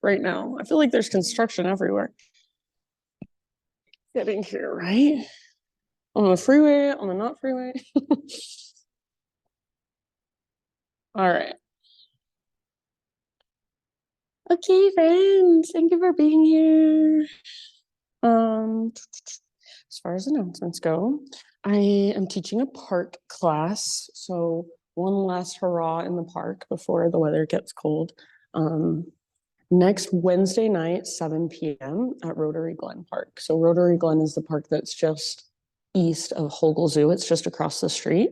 right now. I feel like there's construction everywhere. Getting here, right? On the freeway, on the not freeway. All right. Okay, friends, thank you for being here. As far as announcements go, I am teaching a park class. So one last hurrah in the park before the weather gets cold. Next Wednesday night, 7 p.m. at Rotary Glen Park. So Rotary Glen is the park that's just east of Hogle Zoo. It's just across the street.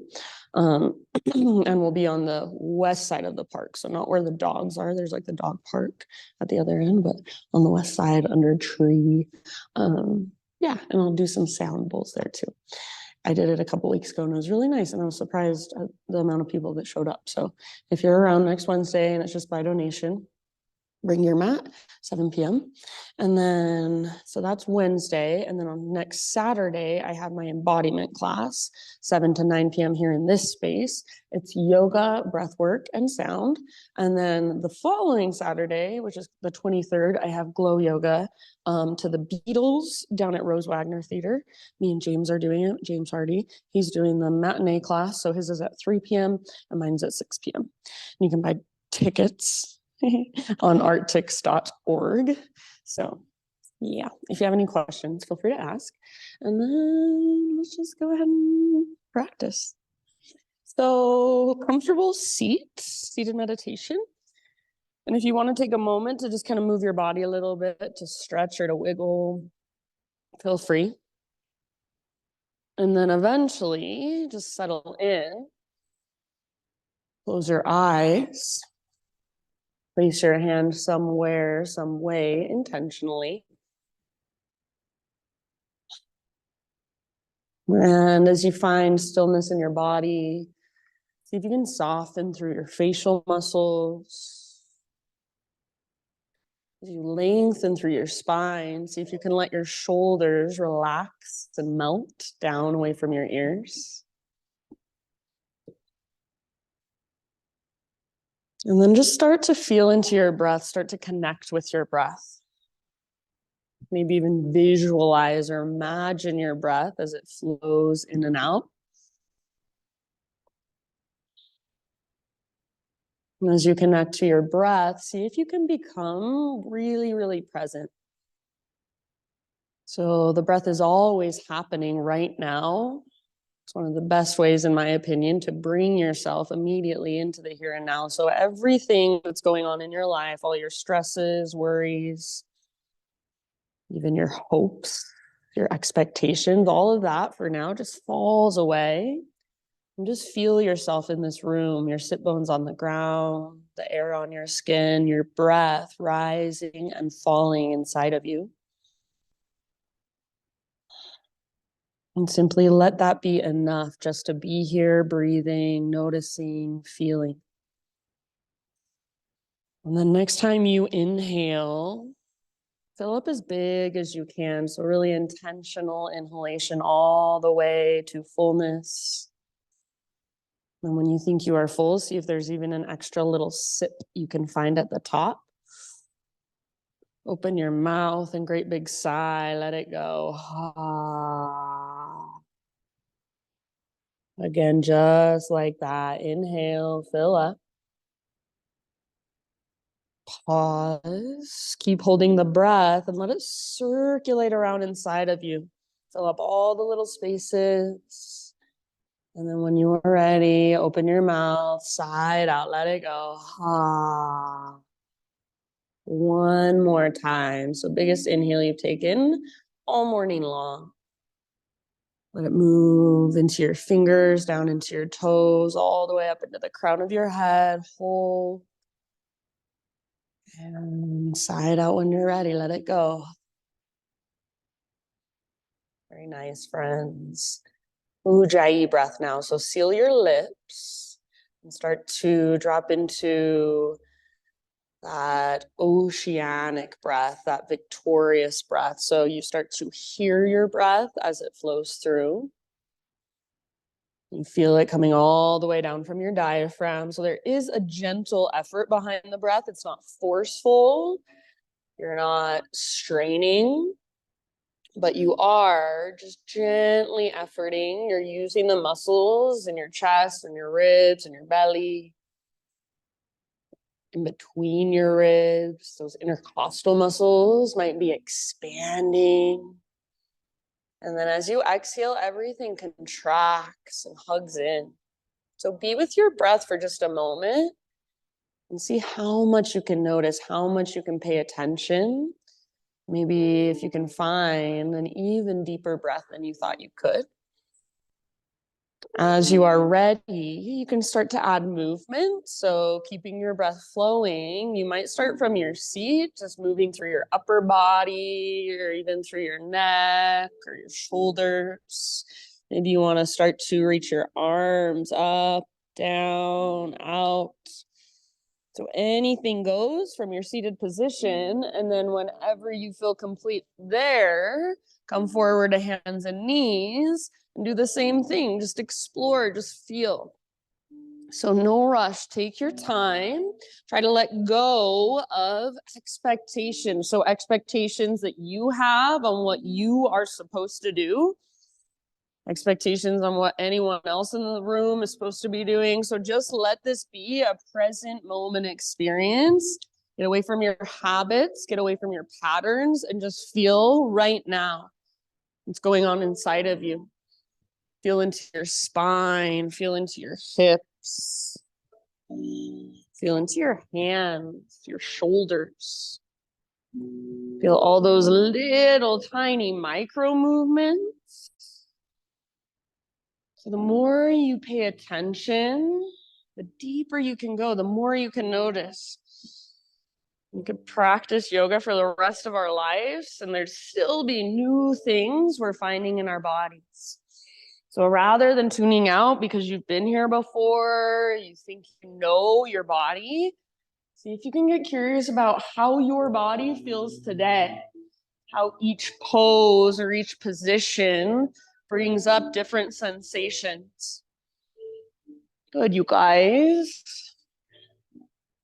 And we'll be on the west side of the park. So not where the dogs are. There's like the dog park at the other end, but on the west side under a tree. Yeah, and I'll do some sound bowls there too. I did it a couple weeks ago and it was really nice. And I was surprised at the amount of people that showed up. So if you're around next Wednesday and it's just by donation, bring your mat, 7 p.m. And then, so that's Wednesday. And then on next Saturday, I have my embodiment class, 7 to 9 p.m. here in this space. It's yoga, breath work, and sound. And then the following Saturday, which is the 23rd, I have glow yoga to the Beatles down at Rose Wagner Theater. Me and James are doing it, James Hardy. He's doing the matinee class. So his is at 3 p.m. and mine's at 6 p.m. And you can buy tickets on arttix.org. So yeah, if you have any questions, feel free to ask. And then let's just go ahead and practice. So comfortable seated meditation. And if you want to take a moment to just kind of move your body a little bit, to stretch or to wiggle, feel free. And then eventually just settle in. Close your eyes. Place your hand somewhere, some way, intentionally. And as you find stillness in your body, see if you can soften through your facial muscles. As you lengthen through your spine, see if you can let your shoulders relax and melt down away from your ears. And then just start to feel into your breath, start to connect with your breath. Maybe even visualize or imagine your breath as it flows in and out. And as you connect to your breath, see if you can become really, really present. So the breath is always happening right now. It's one of the best ways, in my opinion, to bring yourself immediately into the here and now. So everything that's going on in your life, all your stresses, worries, even your hopes, your expectations, all of that for now just falls away. And just feel yourself in this room, your sit bones on the ground, the air on your skin, your breath rising and falling inside of you. And simply let that be enough just to be here, breathing, noticing, feeling. And then next time you inhale, fill up as big as you can. So really intentional inhalation all the way to fullness. And when you think you are full, see if there's even an extra little sip you can find at the top. Open your mouth and great big sigh, let it go. Again, just like that. Inhale, fill up. Pause. Keep holding the breath and let it circulate around inside of you. Fill up all the little spaces. And then when you are ready, open your mouth, sigh it out, let it go. One more time. So biggest inhale you've taken all morning long. Let it move into your fingers, down into your toes, all the way up into the crown of your head. Hold. And sigh it out when you're ready. Let it go. Very nice, friends. Ujjayi breath now. So seal your lips and start to drop into that oceanic breath, that victorious breath. So you start to hear your breath as it flows through. You feel it coming all the way down from your diaphragm. So there is a gentle effort behind the breath. It's not forceful. You're not straining, but you are just gently efforting. You're using the muscles in your chest and your ribs and your belly, in between your ribs. Those intercostal muscles might be expanding. And then as you exhale, everything contracts and hugs in. So be with your breath for just a moment and see how much you can notice, how much you can pay attention. Maybe if you can find an even deeper breath than you thought you could. As you are ready, you can start to add movement. So keeping your breath flowing, you might start from your seat, just moving through your upper body or even through your neck or your shoulders. Maybe you want to start to reach your arms up, down, out. So anything goes from your seated position. And then whenever you feel complete there, come forward to hands and knees and do the same thing. Just explore, just feel. So no rush, take your time. Try to let go of expectations. So expectations that you have on what you are supposed to do, expectations on what anyone else in the room is supposed to be doing. So just let this be a present moment experience. Get away from your habits, get away from your patterns, and just feel right now what's going on inside of you. Feel into your spine, feel into your hips, feel into your hands, your shoulders. Feel all those little tiny micro movements. So the more you pay attention, the deeper you can go, the more you can notice. We could practice yoga for the rest of our lives, and there'd still be new things we're finding in our bodies. So rather than tuning out because you've been here before, you think you know your body, see if you can get curious about how your body feels today, how each pose or each position brings up different sensations. Good, you guys.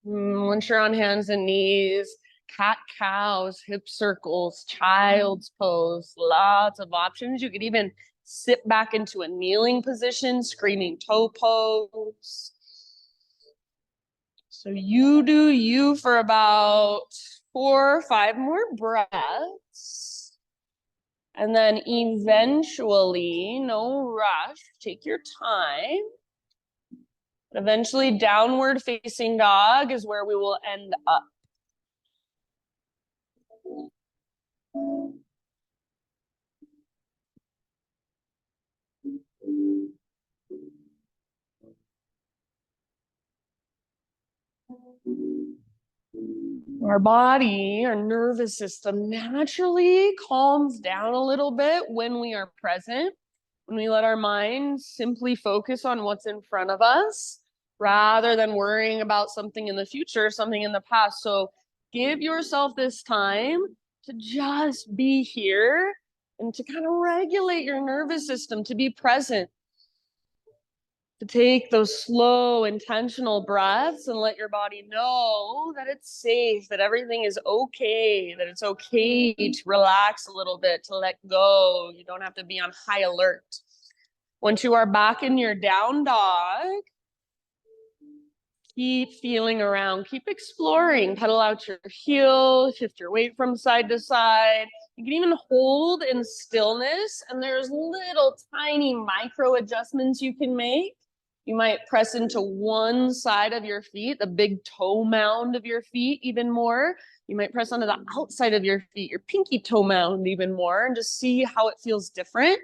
Once you're on hands and knees, cat cows, hip circles, child's pose, lots of options. You could even sit back into a kneeling position, screaming toe pose. So you do you for about 4 or 5 more breaths. And then eventually, no rush, take your time. Eventually, downward facing dog is where we will end up. Our body, our nervous system naturally calms down a little bit when we are present, when we let our mind simply focus on what's in front of us rather than worrying about something in the future, something in the past. So give yourself this time to just be here and to kind of regulate your nervous system, to be present, to take those slow, intentional breaths and let your body know that it's safe, that everything is okay, that it's okay to relax a little bit, to let go. You don't have to be on high alert. Once you are back in your down dog, keep feeling around, keep exploring, pedal out your heel, shift your weight from side to side. You can even hold in stillness, and there's little tiny micro adjustments you can make. You might press into one side of your feet, the big toe mound of your feet even more. You might press onto the outside of your feet, your pinky toe mound even more, and just see how it feels different.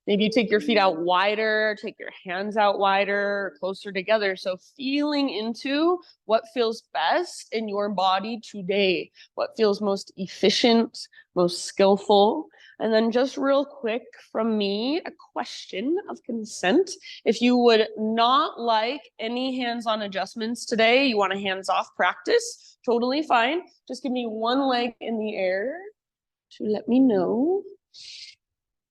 Maybe you take your feet out wider, take your hands out wider, closer together. So feeling into what feels best in your body today, what feels most efficient, most skillful. And then just real quick from me, a question of consent. If you would not like any hands-on adjustments today, you want a hands-off practice, totally fine. Just give me one leg in the air to let me know.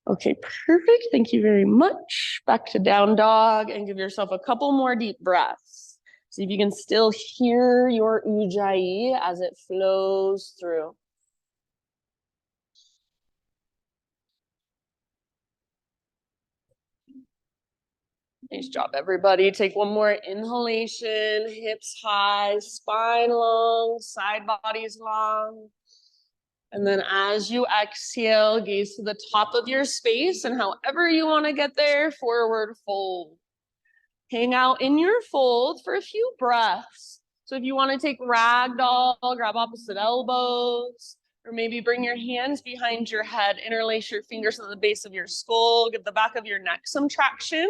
Okay, perfect. Thank you very much. Back to down dog and give yourself a couple more deep breaths. See if you can still hear your ujjayi as it flows through. Nice job, everybody. Take one more inhalation, hips high, spine long, side bodies long. And then as you exhale, gaze to the top of your space, and however you want to get there, forward fold. Hang out in your fold for a few breaths. So if you want to take ragdoll, grab opposite elbows, or maybe bring your hands behind your head, interlace your fingers at the base of your skull, give the back of your neck some traction.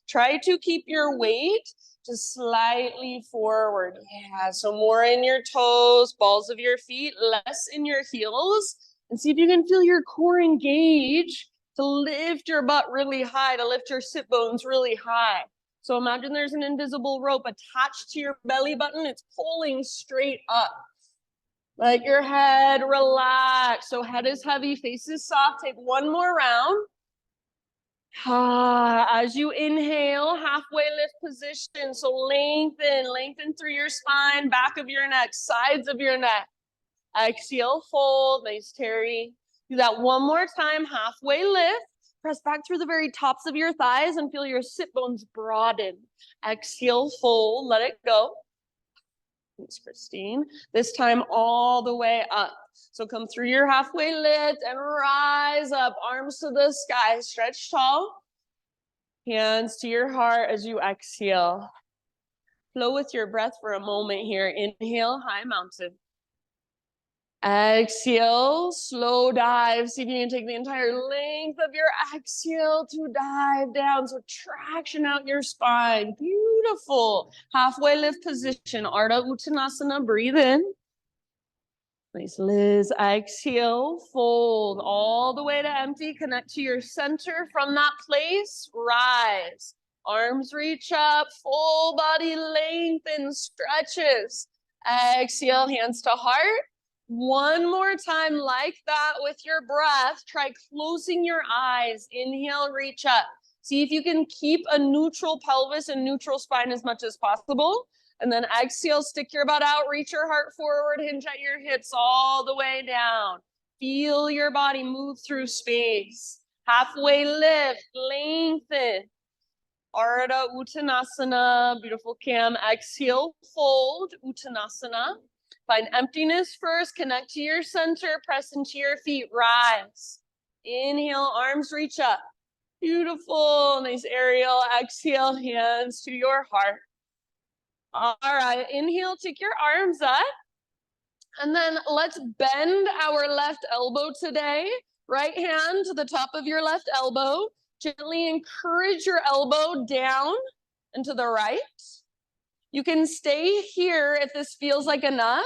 Try to keep your weight just slightly forward. Yeah, so more in your toes, balls of your feet, less in your heels. And see if you can feel your core engage to lift your butt really high, to lift your sit bones really high. So imagine there's an invisible rope attached to your belly button. It's pulling straight up. Let your head relax. So head is heavy, face is soft. Take one more round. As you inhale, halfway lift position. So lengthen through your spine, back of your neck, sides of your neck. Exhale, fold. Nice, Terry. Do that one more time, halfway lift. Press back through the very tops of your thighs and feel your sit bones broaden. Exhale, fold, let it go. Thanks, Christine. This time all the way up. So come through your halfway lift and rise up. Arms to the sky, stretch tall. Hands to your heart as you exhale. Flow with your breath for a moment here. Inhale, high mountain. Exhale, slow dive. See if you can take the entire length of your exhale to dive down. So traction out your spine. Beautiful. Halfway lift position. Ardha Uttanasana. Breathe in. Nice, Liz. Exhale, fold all the way to empty. Connect to your center. From that place, rise. Arms reach up. Full body lengthen, stretches. Exhale, hands to heart. One more time like that with your breath. Try closing your eyes. Inhale, reach up. See if you can keep a neutral pelvis and neutral spine as much as possible. And then exhale, stick your butt out, reach your heart forward, hinge at your hips all the way down. Feel your body move through space. Halfway lift, lengthen. Ardha Uttanasana, beautiful Cam. Exhale, fold, Uttanasana. Find emptiness first, connect to your center, press into your feet, rise. Inhale, arms reach up. Beautiful, nice aerial. Exhale, hands to your heart. All right, inhale, take your arms up. And then let's bend our left elbow today. Right hand to the top of your left elbow. Gently encourage your elbow down and to the right. You can stay here if this feels like enough,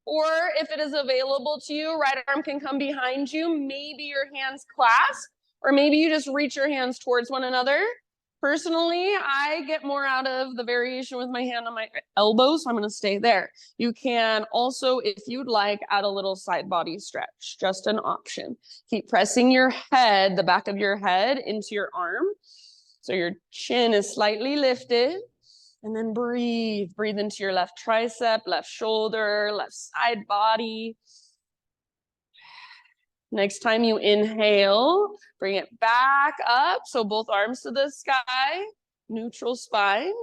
or if it is available to you, right arm can come behind you. Maybe your hands clasp, or maybe you just reach your hands towards one another. Personally, I get more out of the variation with my hand on my elbow, so I'm going to stay there. You can also, if you'd like, add a little side body stretch, just an option. Keep pressing your head, the back of your head, into your arm. So your chin is slightly lifted. And then breathe. Breathe into your left tricep, left shoulder, left side body. Next time you inhale, bring it back up. So both arms to the sky, neutral spine.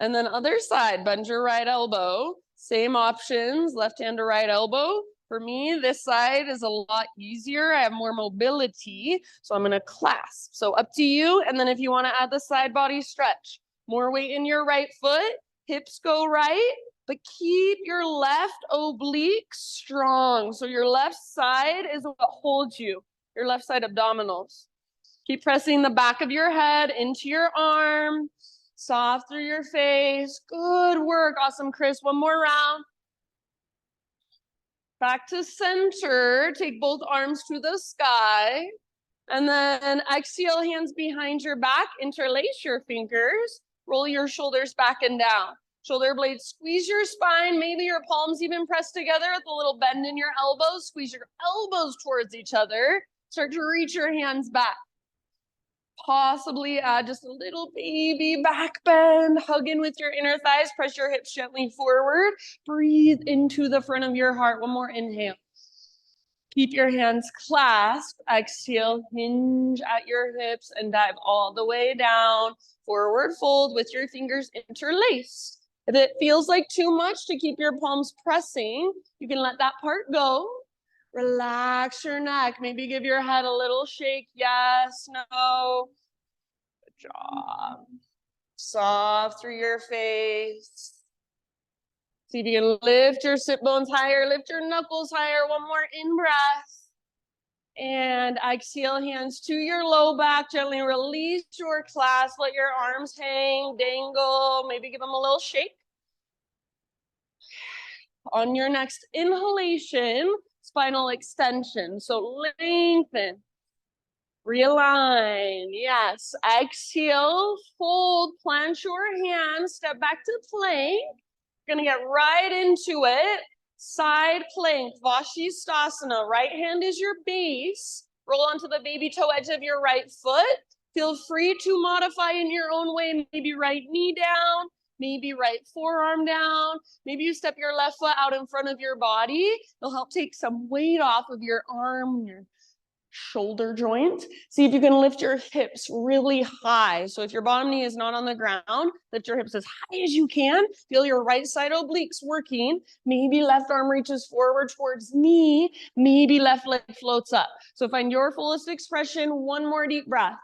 And then other side, bend your right elbow. Same options, left hand to right elbow. For me, this side is a lot easier. I have more mobility, so I'm gonna clasp. So up to you. And then if you wanna add the side body stretch, more weight in your right foot, hips go right, but keep your left oblique strong. So your left side is what holds you, your left side abdominals. Keep pressing the back of your head into your arm, soft through your face. Good work. Awesome, Chris. One more round. Back to center. Take both arms to the sky. And then exhale, hands behind your back. Interlace your fingers. Roll your shoulders back and down. Shoulder blades, squeeze your spine. Maybe your palms even press together with a little bend in your elbows. Squeeze your elbows towards each other. Start to reach your hands back. Possibly add just a little baby back bend. Hug in with your inner thighs. Press your hips gently forward. Breathe into the front of your heart. One more inhale. Keep your hands clasped. Exhale, hinge at your hips and dive all the way down. Forward fold with your fingers interlaced. If it feels like too much to keep your palms pressing, you can let that part go. Relax your neck. Maybe give your head a little shake. Yes, no. Good job. Soft through your face. See if you can lift your sit bones higher, lift your knuckles higher. One more in-breath. And exhale, hands to your low back. Gently release your clasp. Let your arms hang, dangle. Maybe give them a little shake. On your next inhalation, spinal extension. So lengthen. Realign. Yes. Exhale, fold, plant your hands, step back to plank. You're going to get right into it. Side plank, Vashisthasana. Right hand is your base. Roll onto the baby toe edge of your right foot. Feel free to modify in your own way. Maybe right knee down, maybe right forearm down. Maybe you step your left foot out in front of your body. It'll help take some weight off of your arm, your shoulder joint. See if you can lift your hips really high. So if your bottom knee is not on the ground, lift your hips as high as you can. Feel your right side obliques working. Maybe left arm reaches forward towards knee. Maybe left leg floats up. So find your fullest expression. One more deep breath.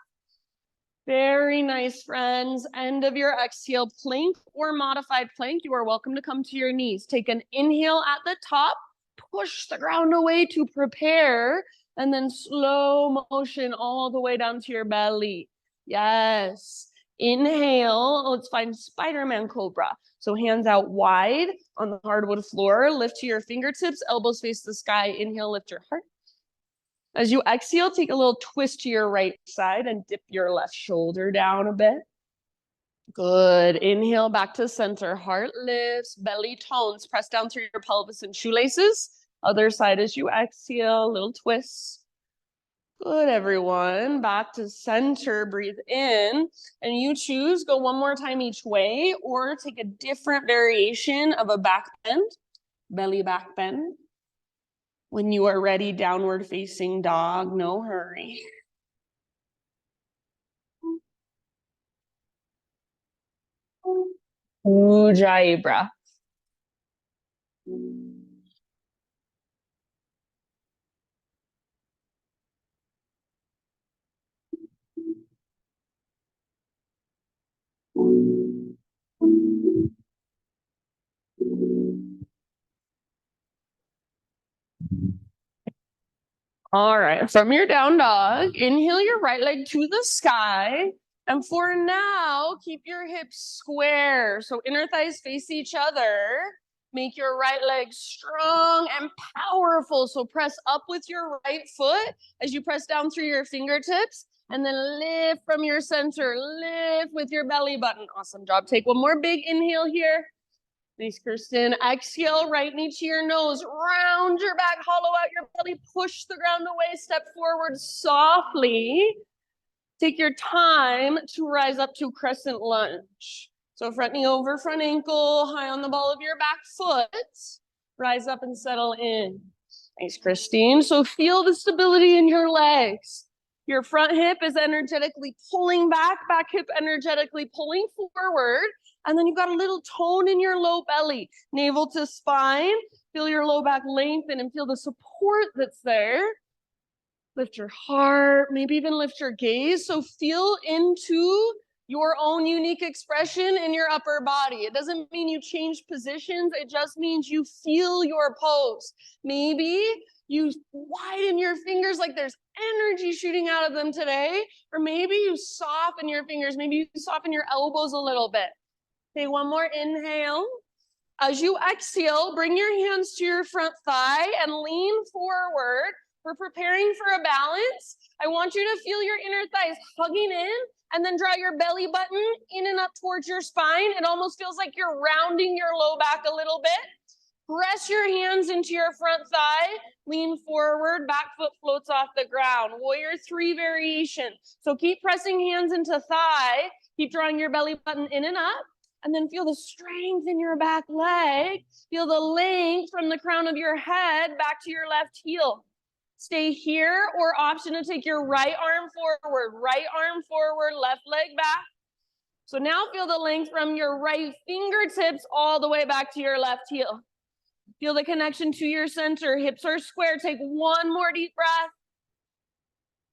Very nice, friends. End of your exhale, plank or modified plank. You are welcome to come to your knees. Take an inhale at the top. Push the ground away to prepare. And then slow motion all the way down to your belly. Yes. Inhale. Let's find Spider-Man Cobra. So hands out wide on the hardwood floor. Lift to your fingertips. Elbows face the sky. Inhale, lift your heart. As you exhale, take a little twist to your right side and dip your left shoulder down a bit. Good. Inhale back to center. Heart lifts. Belly tones. Press down through your pelvis and shoelaces. Other side as you exhale, little twist. Good, everyone. Back to center. Breathe in. And you choose, go one more time each way, or take a different variation of a back bend, belly back bend. When you are ready, downward facing dog, no hurry. Ujjayi breath. All right, from your down dog, inhale your right leg to the sky. And for now, keep your hips square. So inner thighs face each other. Make your right leg strong and powerful. So press up with your right foot as you press down through your fingertips. And then lift from your center. Lift with your belly button. Awesome job. Take one more big inhale here. Nice, Kirsten. Exhale, right knee to your nose. Round your back, hollow out your belly. Push the ground away. Step forward softly. Take your time to rise up to crescent lunge. So front knee over front ankle, high on the ball of your back foot. Rise up and settle in. Nice, Christine. So feel the stability in your legs. Your front hip is energetically pulling back hip energetically pulling forward. And then you've got a little tone in your low belly, navel to spine. Feel your low back lengthen and feel the support that's there. Lift your heart, maybe even lift your gaze. So feel into your own unique expression in your upper body. It doesn't mean you change positions. It just means you feel your pose. Maybe you widen your fingers like there's energy shooting out of them today. Or maybe you soften your fingers. Maybe you soften your elbows a little bit. Okay, one more inhale. As you exhale, bring your hands to your front thigh and lean forward. We're preparing for a balance. I want you to feel your inner thighs hugging in and then draw your belly button in and up towards your spine. It almost feels like you're rounding your low back a little bit. Press your hands into your front thigh, lean forward, back foot floats off the ground. Warrior 3 variation. So keep pressing hands into thigh, keep drawing your belly button in and up, and then feel the strength in your back leg. Feel the length from the crown of your head back to your left heel. Stay here, or option to take your right arm forward, left leg back. So now feel the length from your right fingertips all the way back to your left heel. Feel the connection to your center. Hips are square. Take one more deep breath.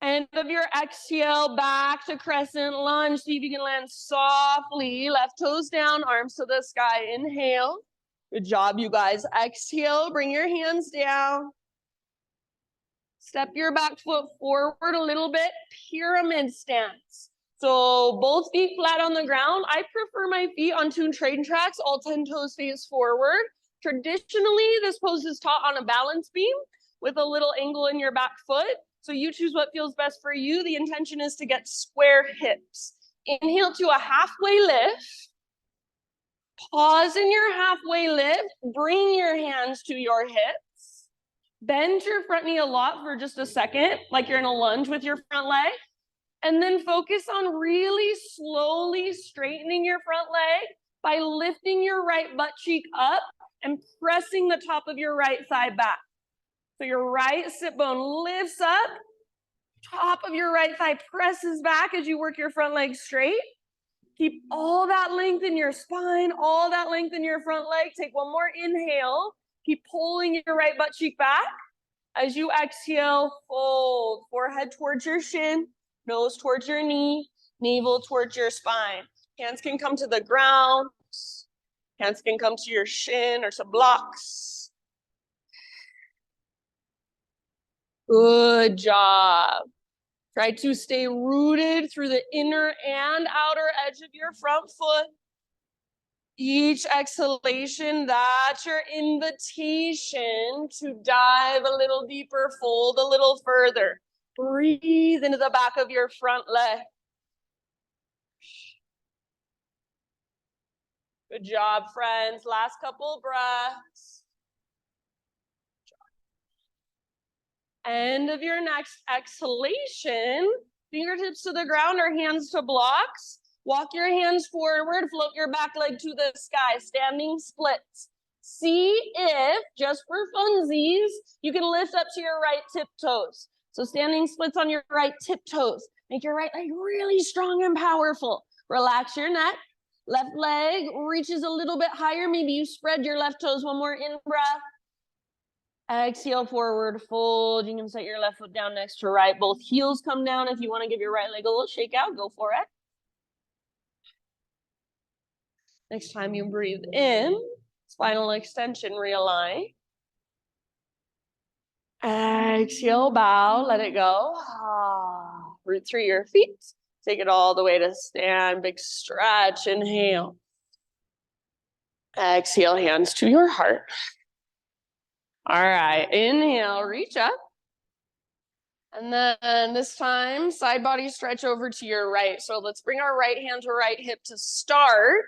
End of your exhale, back to crescent lunge. See if you can land softly. Left toes down, arms to the sky. Inhale. Good job, you guys. Exhale, bring your hands down. Step your back foot forward a little bit. Pyramid stance. So both feet flat on the ground. I prefer my feet on 2 train tracks, all 10 toes face forward. Traditionally, this pose is taught on a balance beam with a little angle in your back foot. So you choose what feels best for you. The intention is to get square hips. Inhale to a halfway lift. Pause in your halfway lift. Bring your hands to your hips. Bend your front knee a lot for just a second, like you're in a lunge with your front leg. And then focus on really slowly straightening your front leg by lifting your right butt cheek up and pressing the top of your right thigh back. So your right sit bone lifts up, top of your right thigh presses back as you work your front leg straight. Keep all that length in your spine, all that length in your front leg. Take one more inhale. Keep pulling your right butt cheek back. As you exhale, fold. Forehead towards your shin, nose towards your knee, navel towards your spine. Hands can come to the ground. Hands can come to your shin or some blocks. Good job. Try to stay rooted through the inner and outer edge of your front foot. Each exhalation, that's your invitation to dive a little deeper, fold a little further. Breathe into the back of your front leg. Good job, friends. Last couple breaths. End of your next exhalation. Fingertips to the ground or hands to blocks. Walk your hands forward, float your back leg to the sky, standing splits. See if, just for funsies, you can lift up to your right tiptoes. So standing splits on your right tiptoes. Make your right leg really strong and powerful. Relax your neck. Left leg reaches a little bit higher. Maybe you spread your left toes. One more in-breath. Exhale, forward fold. You can set your left foot down next to right. Both heels come down. If you want to give your right leg a little shake out, go for it. Next time you breathe in, spinal extension, realign. Exhale, bow, let it go. Root through your feet. Take it all the way to stand. Big stretch, inhale. Exhale, hands to your heart. All right, inhale, reach up. And then this time, side body stretch over to your right. So let's bring our right hand to right hip to start.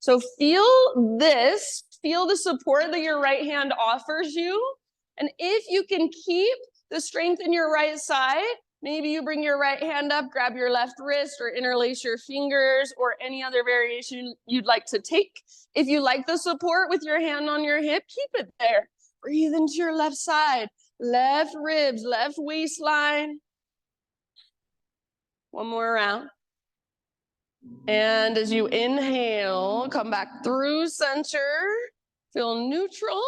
So feel this, feel the support that your right hand offers you. And if you can keep the strength in your right side, maybe you bring your right hand up, grab your left wrist or interlace your fingers or any other variation you'd like to take. If you like the support with your hand on your hip, keep it there. Breathe into your left side, left ribs, left waistline. One more round. And as you inhale, come back through center, feel neutral.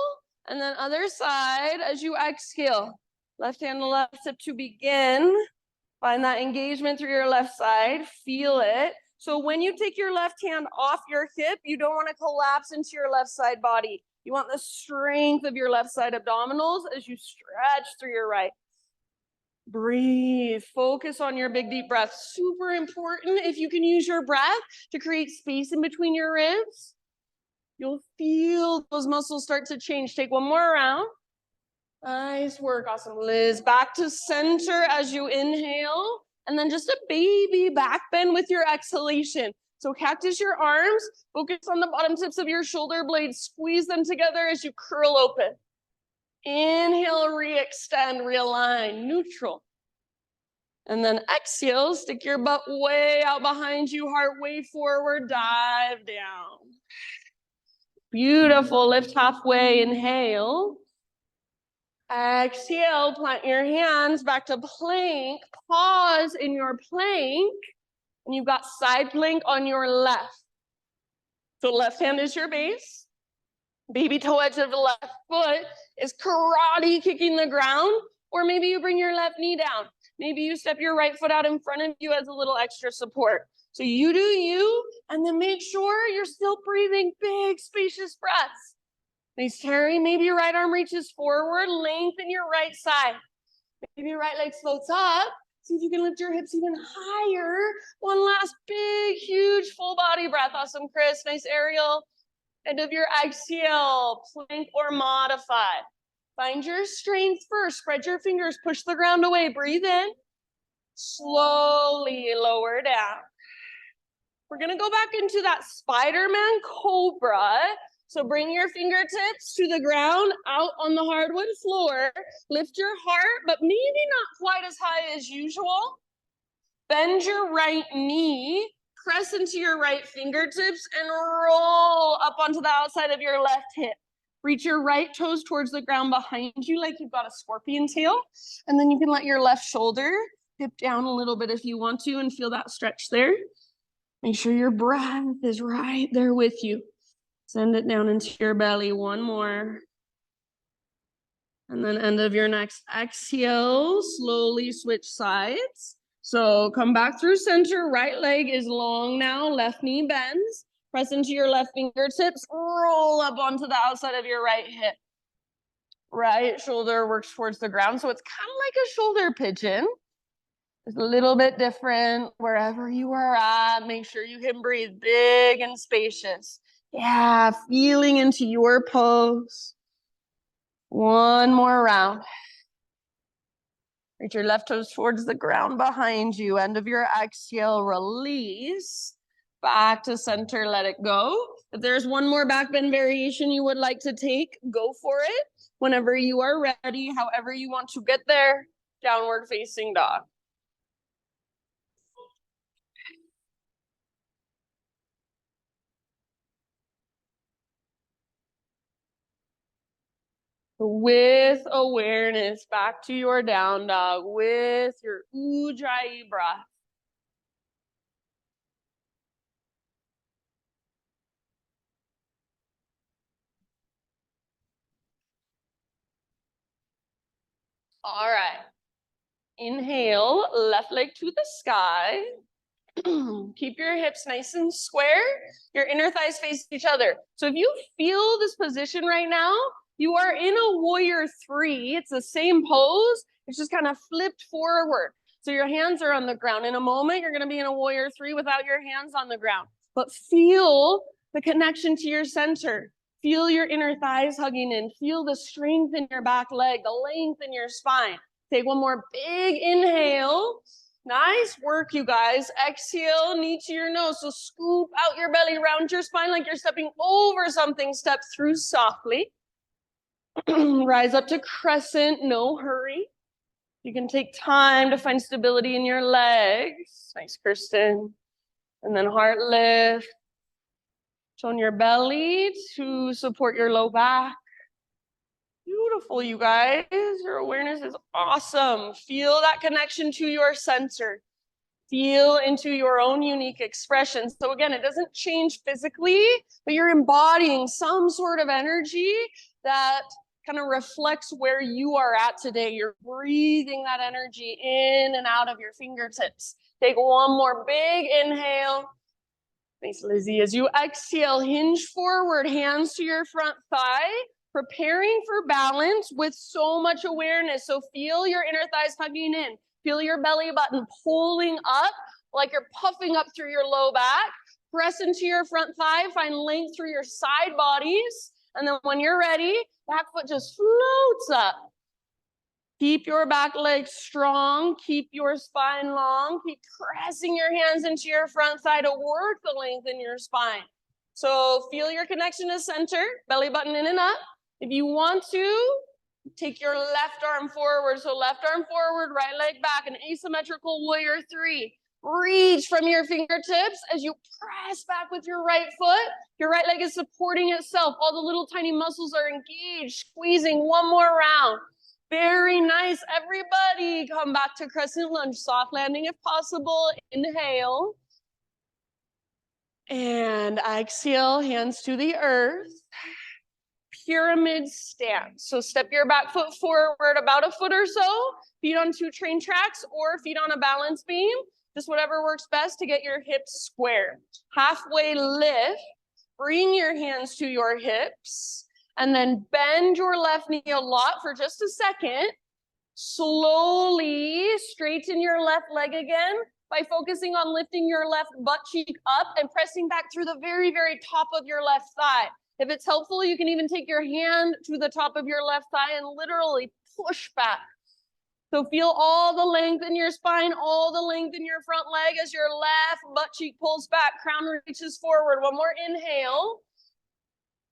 And then other side, as you exhale, left hand to left hip to begin. Find that engagement through your left side, feel it. So when you take your left hand off your hip, you don't want to collapse into your left side body. You want the strength of your left side abdominals as you stretch through your right. Breathe, focus on your big deep breath. Super important. If you can use your breath to create space in between your ribs, you'll feel those muscles start to change. Take one more round. Nice work, awesome. Liz, back to center as you inhale, and then just a baby back bend with your exhalation. So cactus your arms, focus on the bottom tips of your shoulder blades, squeeze them together as you curl open. Inhale, re-extend, realign, neutral. And then exhale, stick your butt way out behind you, heart way forward, dive down. Beautiful, lift halfway, inhale. Exhale, plant your hands back to plank. Pause in your plank. And you've got side plank on your left. So left hand is your base. Baby toe edge of the left foot is karate kicking the ground. Or maybe you bring your left knee down. Maybe you step your right foot out in front of you as a little extra support. So you do you, and then make sure you're still breathing big, spacious breaths. Nice, Terry. Maybe your right arm reaches forward, lengthen your right side. Maybe your right leg floats up. See if you can lift your hips even higher. One last big, huge, full body breath. Awesome, Chris. Nice, Ariel. End of your exhale, plank or modify. Find your strength first. Spread your fingers, push the ground away. Breathe in. Slowly lower down. We're gonna go back into that Spider-Man Cobra. So bring your fingertips to the ground, out on the hardwood floor. Lift your heart, but maybe not quite as high as usual. Bend your right knee, press into your right fingertips, and roll up onto the outside of your left hip. Reach your right toes towards the ground behind you like you've got a scorpion tail. And then you can let your left shoulder dip down a little bit if you want to and feel that stretch there. Make sure your breath is right there with you. Send it down into your belly. One more. And then end of your next exhale, slowly switch sides. So come back through center. Right leg is long now. Left knee bends. Press into your left fingertips. Roll up onto the outside of your right hip. Right shoulder works towards the ground. So it's kind of like a shoulder pigeon. It's a little bit different wherever you are at. Make sure you can breathe big and spacious. Yeah, feeling into your pose. One more round. Reach your left toes towards the ground behind you. End of your exhale, release. Back to center, let it go. If there's one more back bend variation you would like to take, go for it. Whenever you are ready, however you want to get there, downward facing dog. With awareness, back to your down dog with your Ujjayi breath. All right. Inhale, left leg to the sky. Keep your hips nice and square. Your inner thighs face each other. So if you feel this position right now, you are in a warrior 3. It's the same pose. It's just kind of flipped forward. So your hands are on the ground. In a moment, you're going to be in a warrior 3 without your hands on the ground. But feel the connection to your center. Feel your inner thighs hugging in. Feel the strength in your back leg, the length in your spine. Take one more big inhale. Nice work, you guys. Exhale, knee to your nose. So scoop out your belly, round your spine like you're stepping over something. Step through softly. Rise up to crescent, no hurry. You can take time to find stability in your legs. Nice, Kirsten. And then heart lift. Tone your belly to support your low back. Beautiful, you guys. Your awareness is awesome. Feel that connection to your center. Feel into your own unique expression. So again, it doesn't change physically, but you're embodying some sort of energy that kind of reflects where you are at today. You're breathing that energy in and out of your fingertips. Take one more big inhale. Thanks, Lizzie. As you exhale, hinge forward, hands to your front thigh. Preparing for balance with so much awareness. So feel your inner thighs hugging in. Feel your belly button pulling up like you're puffing up through your low back. Press into your front thigh. Find length through your side bodies. And then when you're ready, back foot just floats up. Keep your back leg strong. Keep your spine long. Keep pressing your hands into your front thigh to work the length in your spine. So feel your connection to center. Belly button in and up. If you want to, take your left arm forward. So left arm forward, right leg back, an asymmetrical warrior 3. Reach from your fingertips as you press back with your right foot. Your right leg is supporting itself. All the little tiny muscles are engaged, squeezing. One more round. Very nice, everybody. Come back to crescent lunge, soft landing if possible. Inhale. And exhale, hands to the earth. Pyramid stance. So step your back foot forward about a foot or so, feet on 2 train tracks or feet on a balance beam. Just whatever works best to get your hips square. Halfway lift, bring your hands to your hips, and then bend your left knee a lot for just a second. Slowly straighten your left leg again by focusing on lifting your left butt cheek up and pressing back through the very, very top of your left thigh. If it's helpful, you can even take your hand to the top of your left thigh and literally push back. So feel all the length in your spine, all the length in your front leg as your left butt cheek pulls back, crown reaches forward. One more inhale.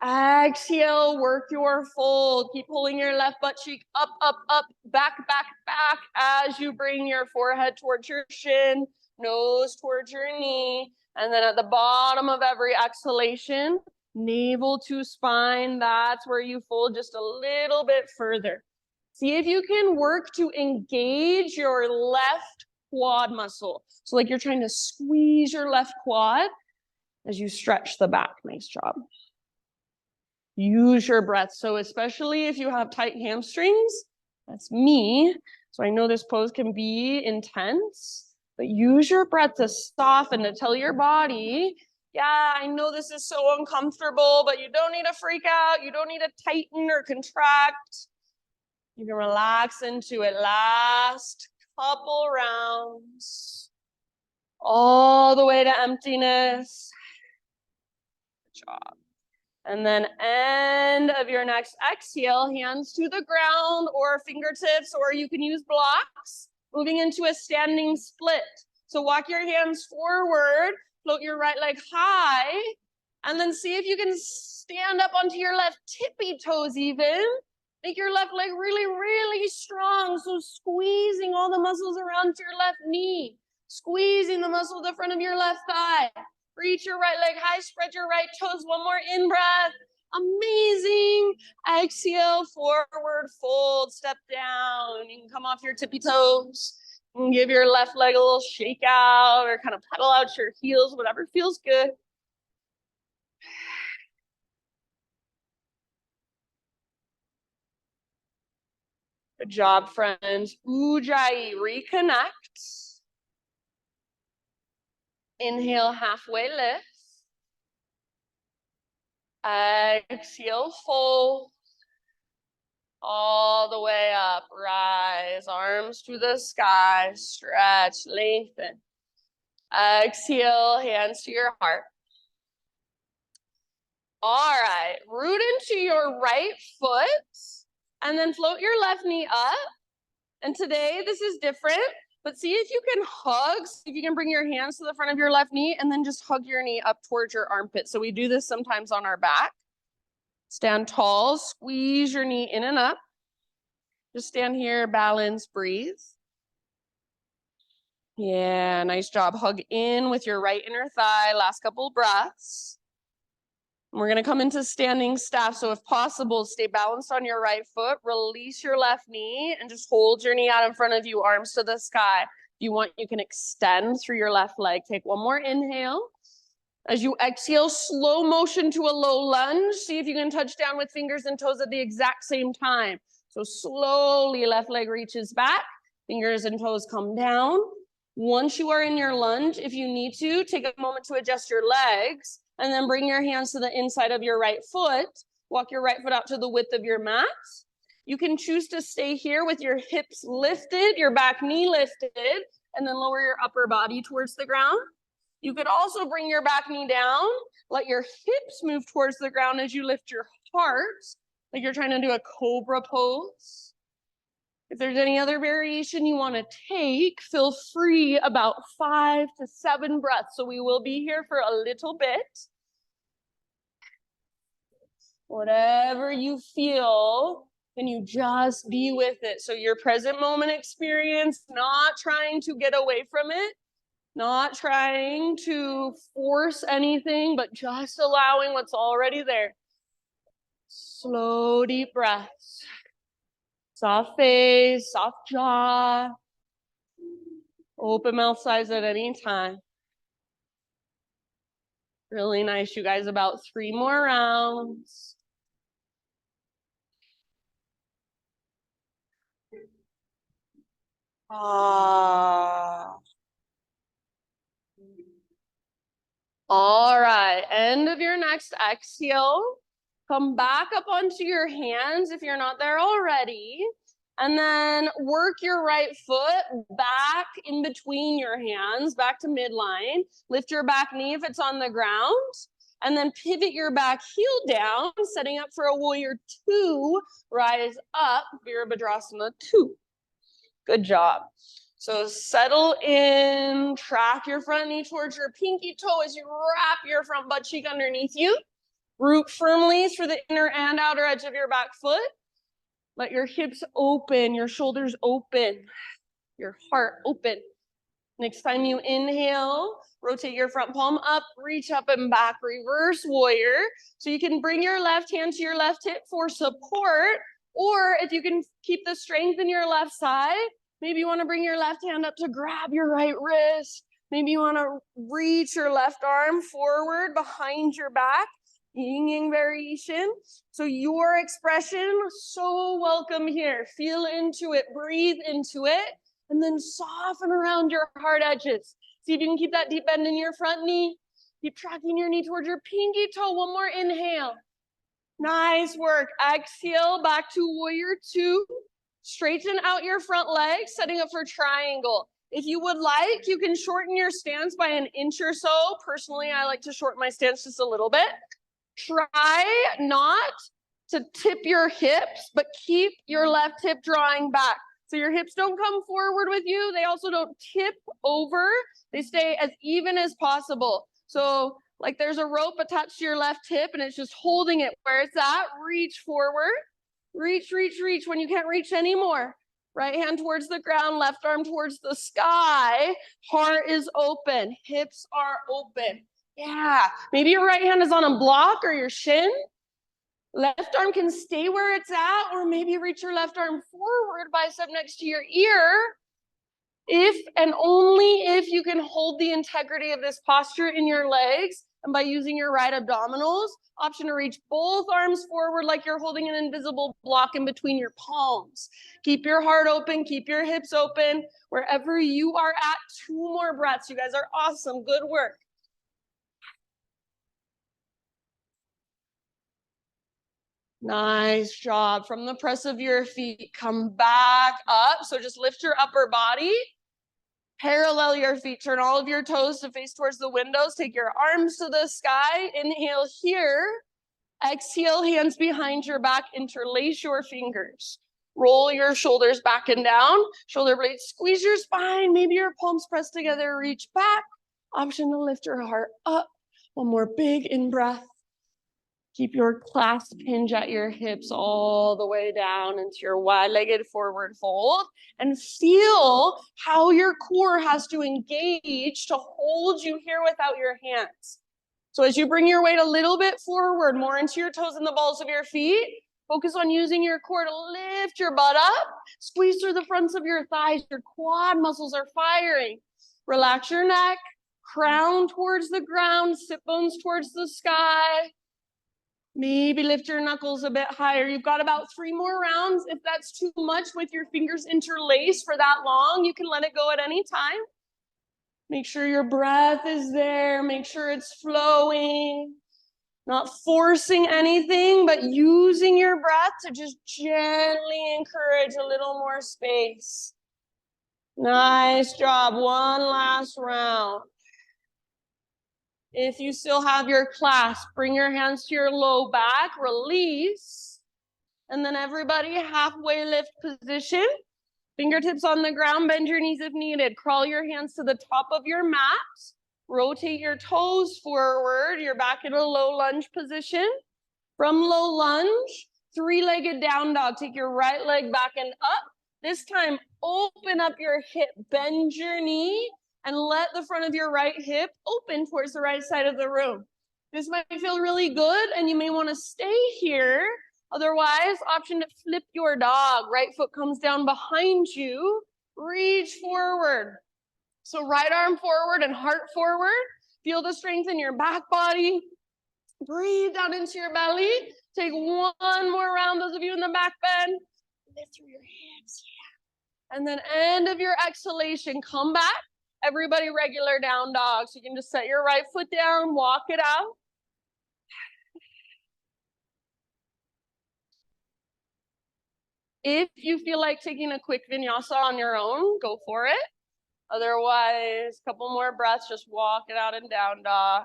Exhale, work your fold. Keep pulling your left butt cheek up, up, up, back, back, back as you bring your forehead towards your shin, nose towards your knee. And then at the bottom of every exhalation, navel to spine, that's where you fold just a little bit further. See if you can work to engage your left quad muscle. So like you're trying to squeeze your left quad as you stretch the back. Nice job. Use your breath. So especially if you have tight hamstrings, that's me. So I know this pose can be intense, but use your breath to soften, to tell your body, yeah, I know this is so uncomfortable, but you don't need to freak out. You don't need to tighten or contract. You can relax into it. Last couple rounds. All the way to emptiness. Good job. And then end of your next exhale, hands to the ground or fingertips, or you can use blocks, moving into a standing split. So walk your hands forward, float your right leg high, and then see if you can stand up onto your left tippy toes even. Make your left leg really, really strong. So squeezing all the muscles around your left knee, squeezing the muscle at the front of your left thigh. Reach your right leg high, spread your right toes. One more in-breath. Amazing. Exhale, forward fold, step down. You can come off your tippy toes and give your left leg a little shake out or kind of pedal out your heels, whatever feels good. Good job, friends. Ujjayi, reconnect. Inhale, halfway lift. Exhale, fold. All the way up, rise, arms to the sky, stretch, lengthen. Exhale, hands to your heart. All right, root into your right foot and then float your left knee up. And today, this is different, but see if you can hug, see if you can bring your hands to the front of your left knee and then just hug your knee up towards your armpit. So we do this sometimes on our back. Stand tall, squeeze your knee in and up. Just stand here, balance, breathe. Yeah, nice job. Hug in with your right inner thigh. Last couple breaths. We're going to come into standing staff. So if possible, stay balanced on your right foot. Release your left knee and just hold your knee out in front of you, arms to the sky. If you want, you can extend through your left leg. Take one more inhale. As you exhale, slow motion to a low lunge. See if you can touch down with fingers and toes at the exact same time. So slowly, left leg reaches back. Fingers and toes come down. Once you are in your lunge, if you need to, take a moment to adjust your legs and then bring your hands to the inside of your right foot. Walk your right foot out to the width of your mat. You can choose to stay here with your hips lifted, your back knee lifted, and then lower your upper body towards the ground. You could also bring your back knee down, let your hips move towards the ground as you lift your heart, like you're trying to do a cobra pose. If there's any other variation you want to take, feel free, about 5 to 7 breaths. So we will be here for a little bit. Whatever you feel, can you just be with it? So your present moment experience, not trying to get away from it, not trying to force anything, but just allowing what's already there. Slow, deep breaths. Soft face, soft jaw. Open mouth size at any time. Really nice, you guys. About 3 more rounds. Ah. All right, end of your next exhale. Come back up onto your hands if you're not there already. And then work your right foot back in between your hands, back to midline. Lift your back knee if it's on the ground. And then pivot your back heel down, setting up for a warrior 2. Rise up, Virabhadrasana 2. Good job. So settle in, track your front knee towards your pinky toe as you wrap your front butt cheek underneath you. Root firmly through the inner and outer edge of your back foot. Let your hips open, your shoulders open, your heart open. Next time you inhale, rotate your front palm up, reach up and back, reverse warrior. So you can bring your left hand to your left hip for support, or if you can keep the strength in your left side, maybe you want to bring your left hand up to grab your right wrist. Maybe you want to reach your left arm forward behind your back. Yin-yang variation. So your expression, so welcome here. Feel into it, breathe into it, and then soften around your hard edges. See if you can keep that deep bend in your front knee. Keep tracking your knee towards your pinky toe. One more inhale. Nice work. Exhale, back to warrior 2. Straighten out your front leg, setting up for triangle. If you would like, you can shorten your stance by an inch or so. Personally, I like to shorten my stance just a little bit. Try not to tip your hips, but keep your left hip drawing back. So your hips don't come forward with you. They also don't tip over. They stay as even as possible. So like there's a rope attached to your left hip and it's just holding it where it's at. Reach forward. Reach, reach, reach when you can't reach anymore. Right hand towards the ground, left arm towards the sky. Heart is open. Hips are open. Yeah, maybe your right hand is on a block or your shin. Left arm can stay where it's at, or maybe reach your left arm forward, bicep next to your ear. If and only if you can hold the integrity of this posture in your legs, and by using your right abdominals, option to reach both arms forward like you're holding an invisible block in between your palms. Keep your heart open, keep your hips open. Wherever you are at, 2 more breaths. You guys are awesome. Good work. Nice job. From the press of your feet, come back up. So just lift your upper body. Parallel your feet. Turn all of your toes to face towards the windows. Take your arms to the sky. Inhale here. Exhale, hands behind your back. Interlace your fingers. Roll your shoulders back and down. Shoulder blades, squeeze your spine. Maybe your palms press together. Reach back. Option to lift your heart up. One more big in-breath. Keep your clasp hinge at your hips all the way down into your wide-legged forward fold, and feel how your core has to engage to hold you here without your hands. So as you bring your weight a little bit forward, more into your toes and the balls of your feet, focus on using your core to lift your butt up, squeeze through the fronts of your thighs, your quad muscles are firing. Relax your neck, crown towards the ground, sit bones towards the sky. Maybe lift your knuckles a bit higher. You've got about 3 more rounds. If that's too much with your fingers interlaced for that long, you can let it go at any time. Make sure your breath is there. Make sure it's flowing. Not forcing anything, but using your breath to just gently encourage a little more space. Nice job. One last round. If you still have your clasp, bring your hands to your low back, release. And then everybody, halfway lift position. Fingertips on the ground, bend your knees if needed. Crawl your hands to the top of your mat. Rotate your toes forward. You're back in a low lunge position. From low lunge, 3-legged down dog. Take your right leg back and up. This time, open up your hip, bend your knee, and let the front of your right hip open towards the right side of the room. This might feel really good, and you may want to stay here Otherwise, option to flip your dog. Right foot comes down behind you. Reach forward. So right arm forward and heart forward. Feel the strength in your back body. Breathe down into your belly. Take one more round, those of you in the back bend. Lift through your hips, yeah. And then end of your exhalation, come back. Everybody regular down dog. So you can just set your right foot down, walk it out. If you feel like taking a quick vinyasa on your own, go for it. Otherwise, a couple more breaths, just walk it out and down dog.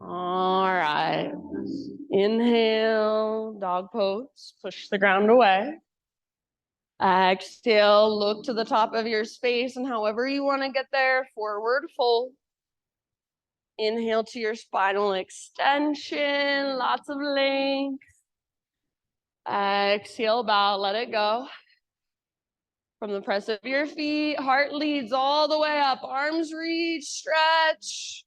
All right. Inhale, dog pose, push the ground away. Exhale, look to the top of your space, and however you want to get there, forward fold. Inhale to your spinal extension, lots of length. Exhale, bow, let it go. From the press of your feet, heart leads all the way up, arms reach, stretch.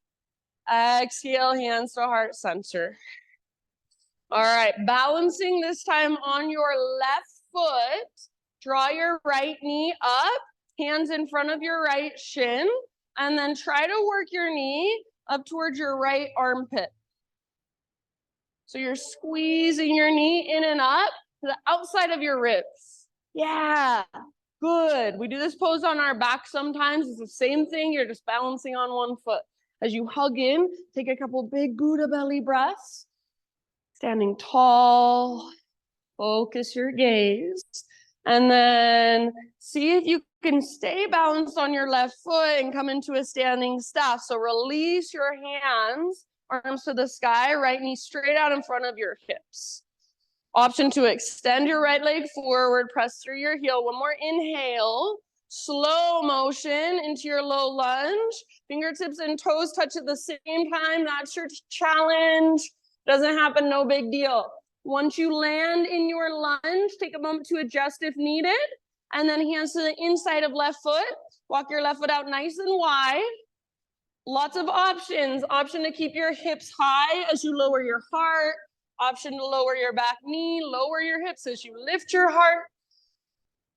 Exhale, hands to heart center. All right, balancing this time on your left foot. Draw your right knee up, hands in front of your right shin, and then try to work your knee up towards your right armpit. So you're squeezing your knee in and up to the outside of your ribs. Yeah, good. We do this pose on our back sometimes. It's the same thing. You're just balancing on one foot. As you hug in, take a couple big Buddha belly breaths. Standing tall, focus your gaze. And then see if you can stay balanced on your left foot and come into a standing staff. So release your hands, arms to the sky, right knee straight out in front of your hips. Option to extend your right leg forward, press through your heel. One more inhale, slow motion into your low lunge. Fingertips and toes touch at the same time. That's your challenge. Doesn't happen, no big deal. Once you land in your lunge, take a moment to adjust if needed. And then hands to the inside of left foot. Walk your left foot out nice and wide. Lots of options. Option to keep your hips high as you lower your heart. Option to lower your back knee, lower your hips as you lift your heart.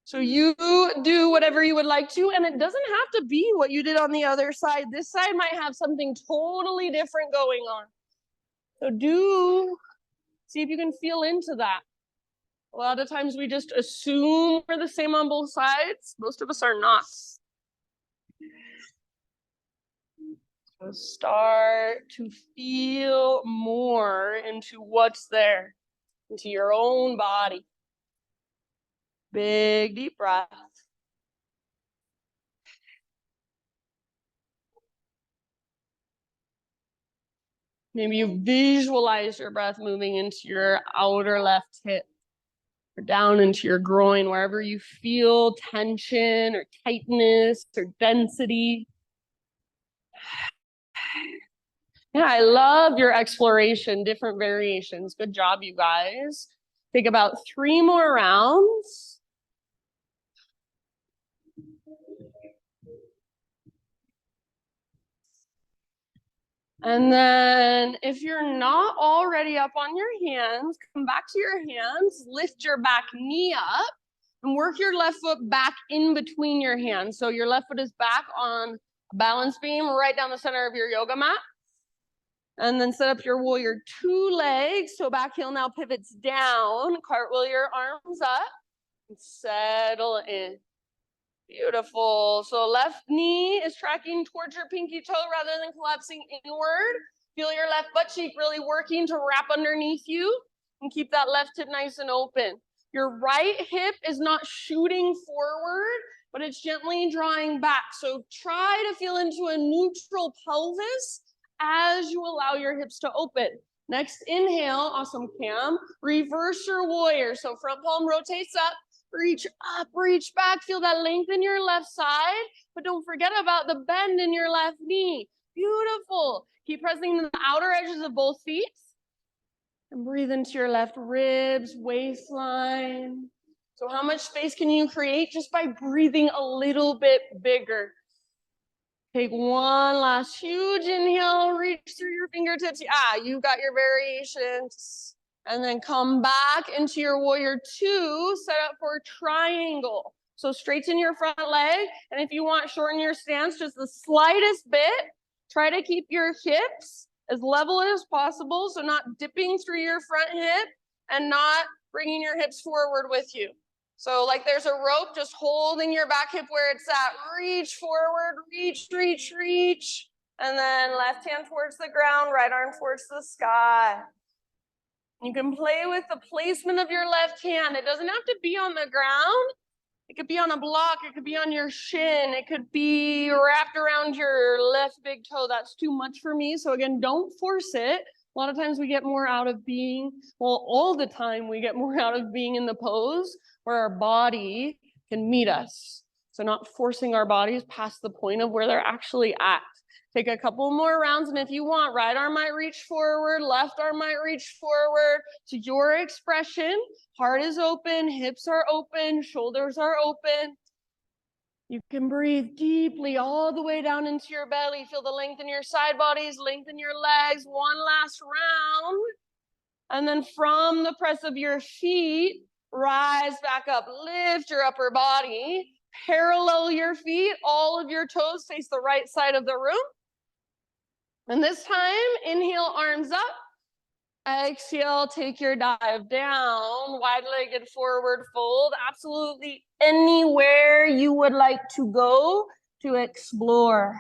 So you do whatever you would like to, and it doesn't have to be what you did on the other side. This side might have something totally different going on. So see if you can feel into that. A lot of times we just assume we're the same on both sides. Most of us are not. So start to feel more into what's there, into your own body. Big, deep breath. Maybe you visualize your breath moving into your outer left hip or down into your groin, wherever you feel tension or tightness or density. Yeah, I love your exploration, different variations. Good job, you guys. Take about 3 more rounds. And then if you're not already up on your hands, come back to your hands, lift your back knee up, and work your left foot back in between your hands. So your left foot is back on a balance beam right down the center of your yoga mat. And then set up your warrior 2 legs. So back heel now pivots down, cartwheel your arms up, and settle in. Beautiful. So left knee is tracking towards your pinky toe rather than collapsing inward. Feel your left butt cheek really working to wrap underneath you and keep that left hip nice and open. Your right hip is not shooting forward, but it's gently drawing back. So try to feel into a neutral pelvis as you allow your hips to open. Next inhale, awesome Cam. Reverse your warrior. So front palm rotates up. Reach up, reach back, feel that length in your left side, but don't forget about the bend in your left knee. Beautiful. Keep pressing the outer edges of both feet and breathe into your left ribs, waistline. So how much space can you create just by breathing a little bit bigger? Take one last huge inhale, reach through your fingertips. You got your variations. And then come back into your warrior two, set up for triangle. So straighten your front leg. And if you want, shorten your stance just the slightest bit. Try to keep your hips as level as possible. So not dipping through your front hip and not bringing your hips forward with you. So like there's a rope, just holding your back hip where it's at. Reach forward, reach, reach, reach. And then left hand towards the ground, right arm towards the sky. You can play with the placement of your left hand. It doesn't have to be on the ground. It could be on a block. It could be on your shin. It could be wrapped around your left big toe. That's too much for me. So again, don't force it. A lot of times we get more out of being, well, all the time we get more out of being in the pose where our body can meet us. So not forcing our bodies past the point of where they're actually at. Take a couple more rounds, and if you want, right arm might reach forward, left arm might reach forward to your expression. Heart is open, hips are open, shoulders are open. You can breathe deeply all the way down into your belly. Feel the length in your side bodies, lengthen your legs. One last round. And then from the press of your feet, rise back up. Lift your upper body. Parallel your feet. All of your toes face the right side of the room. And this time, inhale, arms up. Exhale, take your dive down, wide-legged forward fold, absolutely anywhere you would like to go to explore.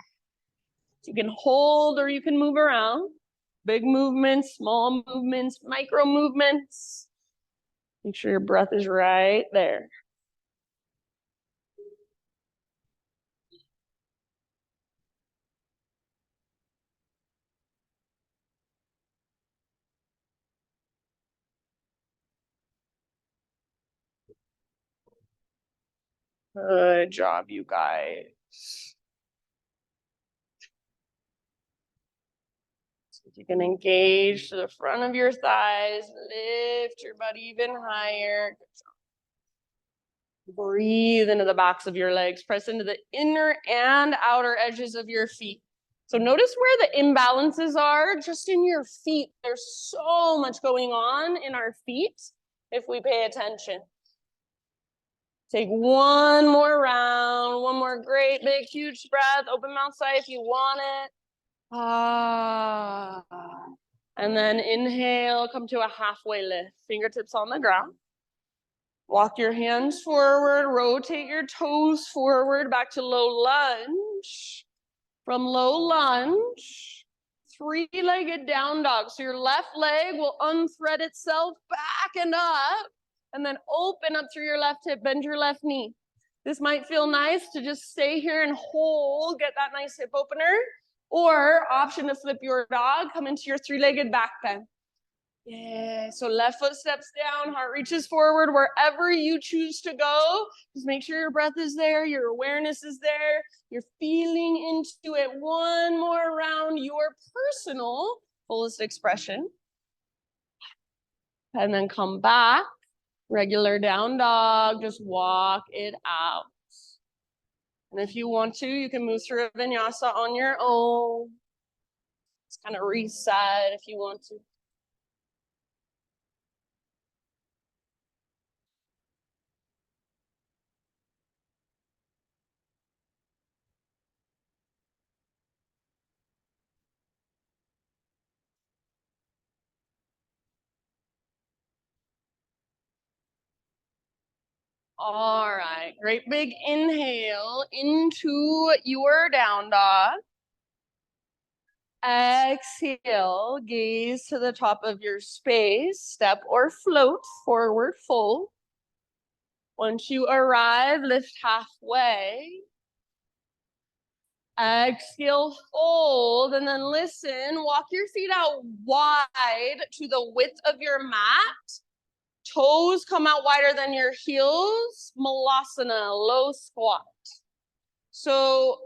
You can hold or you can move around. Big movements, small movements, micro movements. Make sure your breath is right there. Good job, you guys. So if you can engage to the front of your thighs, lift your butt even higher. Breathe into the backs of your legs. Press into the inner and outer edges of your feet. So notice where the imbalances are just in your feet. There's so much going on in our feet if we pay attention. Take one more round, one more great big huge breath. Open mouth sigh if you want it. And then inhale, come to a halfway lift. Fingertips on the ground. Walk your hands forward, rotate your toes forward, back to low lunge. From low lunge, three-legged down dog. So your left leg will unthread itself back and up, and then open up through your left hip, bend your left knee. This might feel nice to just stay here and hold, get that nice hip opener, or option to flip your dog, come into your three-legged back bend. Yeah, so left foot steps down, heart reaches forward, wherever you choose to go. Just make sure your breath is there, your awareness is there, you're feeling into it. One more round, your personal fullest expression. And then come back, regular down dog, just walk it out. And if you want to, you can move through a vinyasa on your own. Just kind of reset if you want to. All right, great big inhale into your down dog. Exhale, gaze to the top of your space, step or float, forward fold. Once you arrive, lift halfway. Exhale, fold, and then listen, walk your feet out wide to the width of your mat. Toes come out wider than your heels. Malasana, low squat. So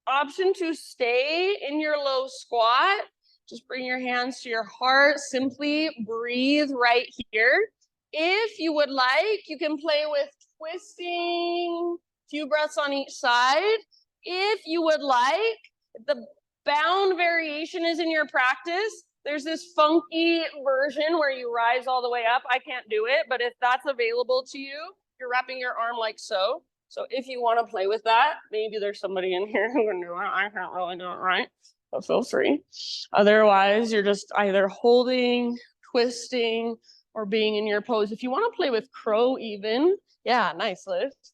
option to stay in your low squat. Just bring your hands to your heart. Simply breathe right here. If you would like, you can play with twisting, few breaths on each side. If you would like, the bound variation is in your practice. There's this funky version where you rise all the way up. I can't do it, but if that's available to you, you're wrapping your arm like so. So if you want to play with that, maybe there's somebody in here who can do it. I can't really do it right, but feel free. Otherwise, you're just either holding, twisting, or being in your pose. If you want to play with crow even, yeah, nice lift.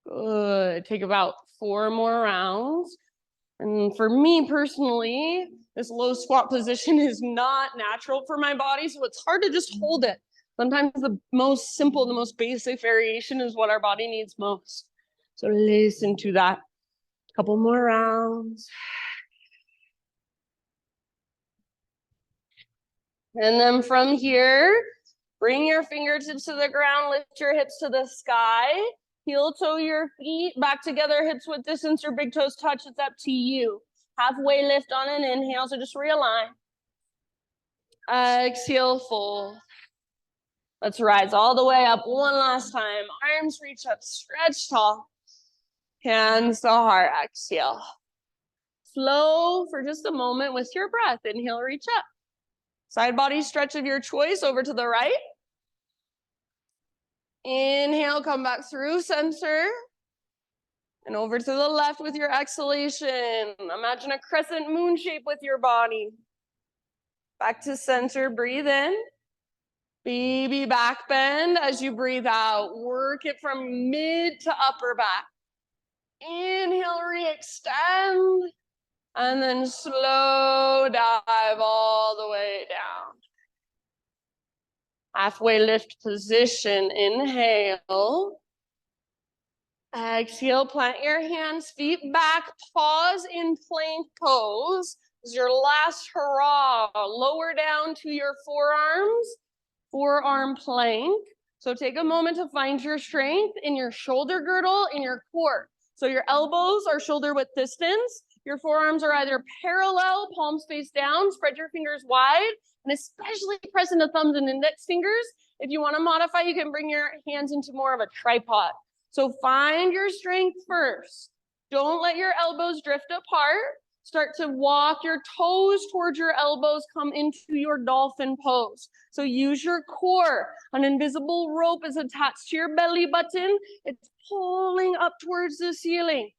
Good. Take about 4 more rounds. And for me personally, this low squat position is not natural for my body, so it's hard to just hold it. Sometimes the most simple, the most basic variation is what our body needs most. So listen to that. Couple more rounds. And then from here, bring your fingertips to the ground, lift your hips to the sky, heel toe your feet back together, hips width distance, your big toes touch. It's up to you. Halfway lift on an inhale, so just realign. Exhale, fold. Let's rise all the way up one last time. Arms reach up, stretch tall. Hands to heart, exhale. Flow for just a moment with your breath. Inhale, reach up. Side body stretch of your choice over to the right. Inhale, come back through center. And over to the left with your exhalation. Imagine a crescent moon shape with your body. Back to center, breathe in. Baby back bend as you breathe out. Work it from mid to upper back. Inhale, re-extend. And then slow dive all the way down. Halfway lift position, inhale. Exhale, plant your hands, feet back, pause in plank pose. This is your last hurrah. Lower down to your forearms, forearm plank. So take a moment to find your strength in your shoulder girdle, in your core. So your elbows are shoulder width distance. Your forearms are either parallel, palms face down, spread your fingers wide, and especially press into thumbs and index fingers. If you want to modify, you can bring your hands into more of a tripod. So find your strength first. Don't let your elbows drift apart. Start to walk your toes towards your elbows, come into your dolphin pose. So use your core. An invisible rope is attached to your belly button. It's pulling up towards the ceiling.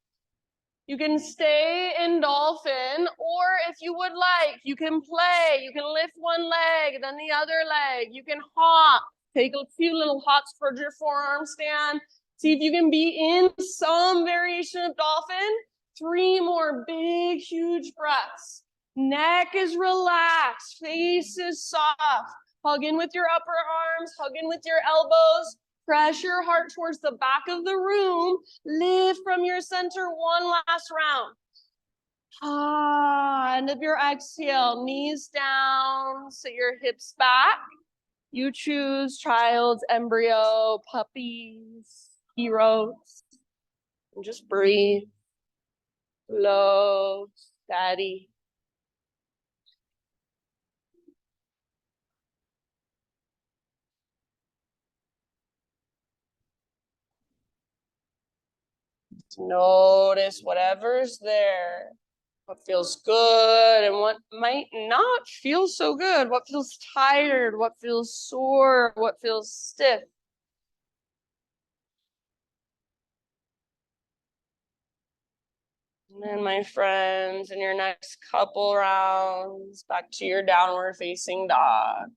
You can stay in dolphin, or if you would like, you can play. You can lift one leg, then the other leg. You can hop. Take a few little hops towards your forearm stand. See if you can be in some variation of dolphin. 3 more big, huge breaths. Neck is relaxed. Face is soft. Hug in with your upper arms. Hug in with your elbows. Press your heart towards the back of the room. Lift from your center one last round. End of your exhale. Knees down. Sit your hips back. You choose child, embryo, puppies, heroes. And just breathe. Slow, steady. Notice whatever's there. What feels good and what might not feel so good. What feels tired, what feels sore, what feels stiff. And then, my friends, in your next couple rounds, back to your downward facing dog.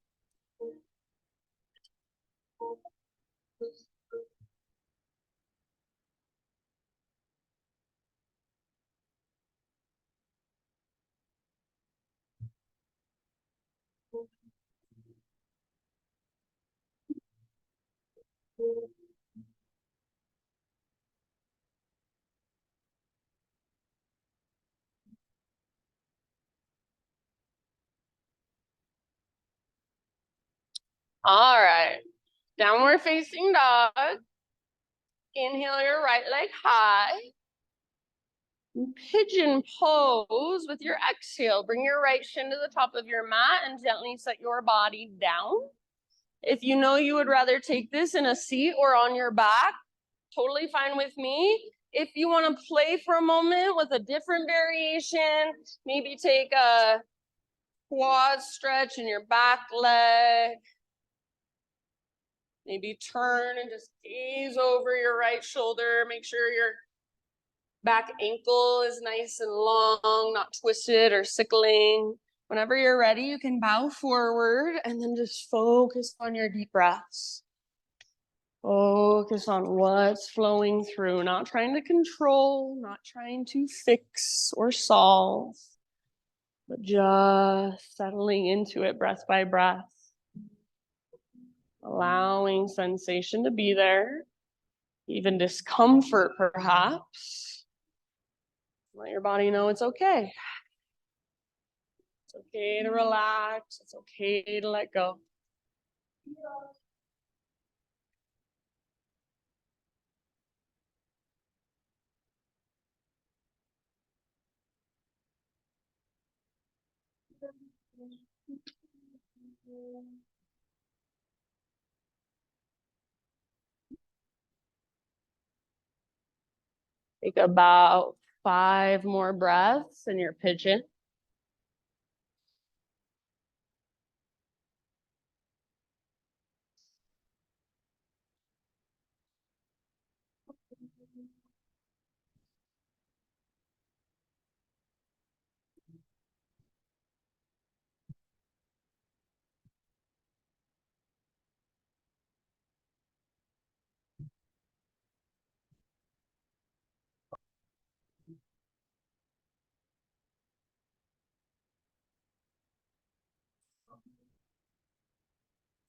All right, downward facing dog. Inhale your right leg high. Pigeon pose with your exhale. Bring your right shin to the top of your mat and gently set your body down. If you know you would rather take this in a seat or on your back, totally fine with me. If you want to play for a moment with a different variation, maybe take a quad stretch in your back leg. Maybe turn and just gaze over your right shoulder. Make sure your back ankle is nice and long, not twisted or sickling. Whenever you're ready, you can bow forward and then just focus on your deep breaths. Focus on what's flowing through, not trying to control, not trying to fix or solve, but just settling into it breath by breath. Allowing sensation to be there, even discomfort perhaps. Let your body know it's okay. It's okay to relax. It's okay to let go. Take about 5 more breaths in your pigeon.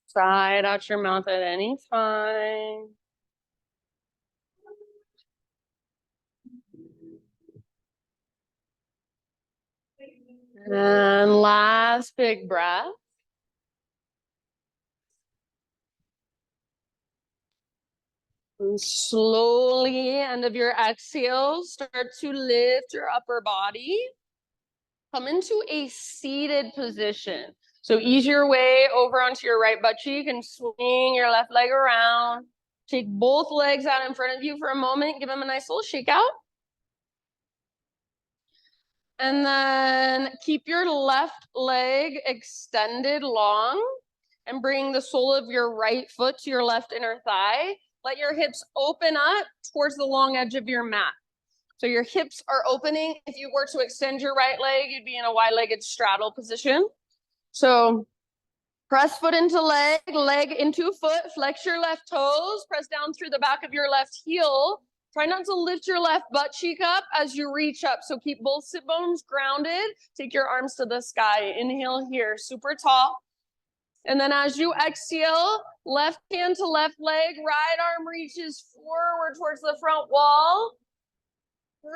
Sigh it out your mouth at any time. And last big breath. And slowly, end of your exhale, start to lift your upper body. Come into a seated position. So ease your way over onto your right butt cheek and swing your left leg around. Take both legs out in front of you for a moment. Give them a nice little shake out. And then keep your left leg extended long and bring the sole of your right foot to your left inner thigh. Let your hips open up towards the long edge of your mat. So your hips are opening. If you were to extend your right leg, you'd be in a wide-legged straddle position. So press foot into leg, leg into foot, flex your left toes, press down through the back of your left heel. Try not to lift your left butt cheek up as you reach up. So keep both sit bones grounded. Take your arms to the sky. Inhale here, super tall. And then as you exhale, left hand to left leg, right arm reaches forward towards the front wall.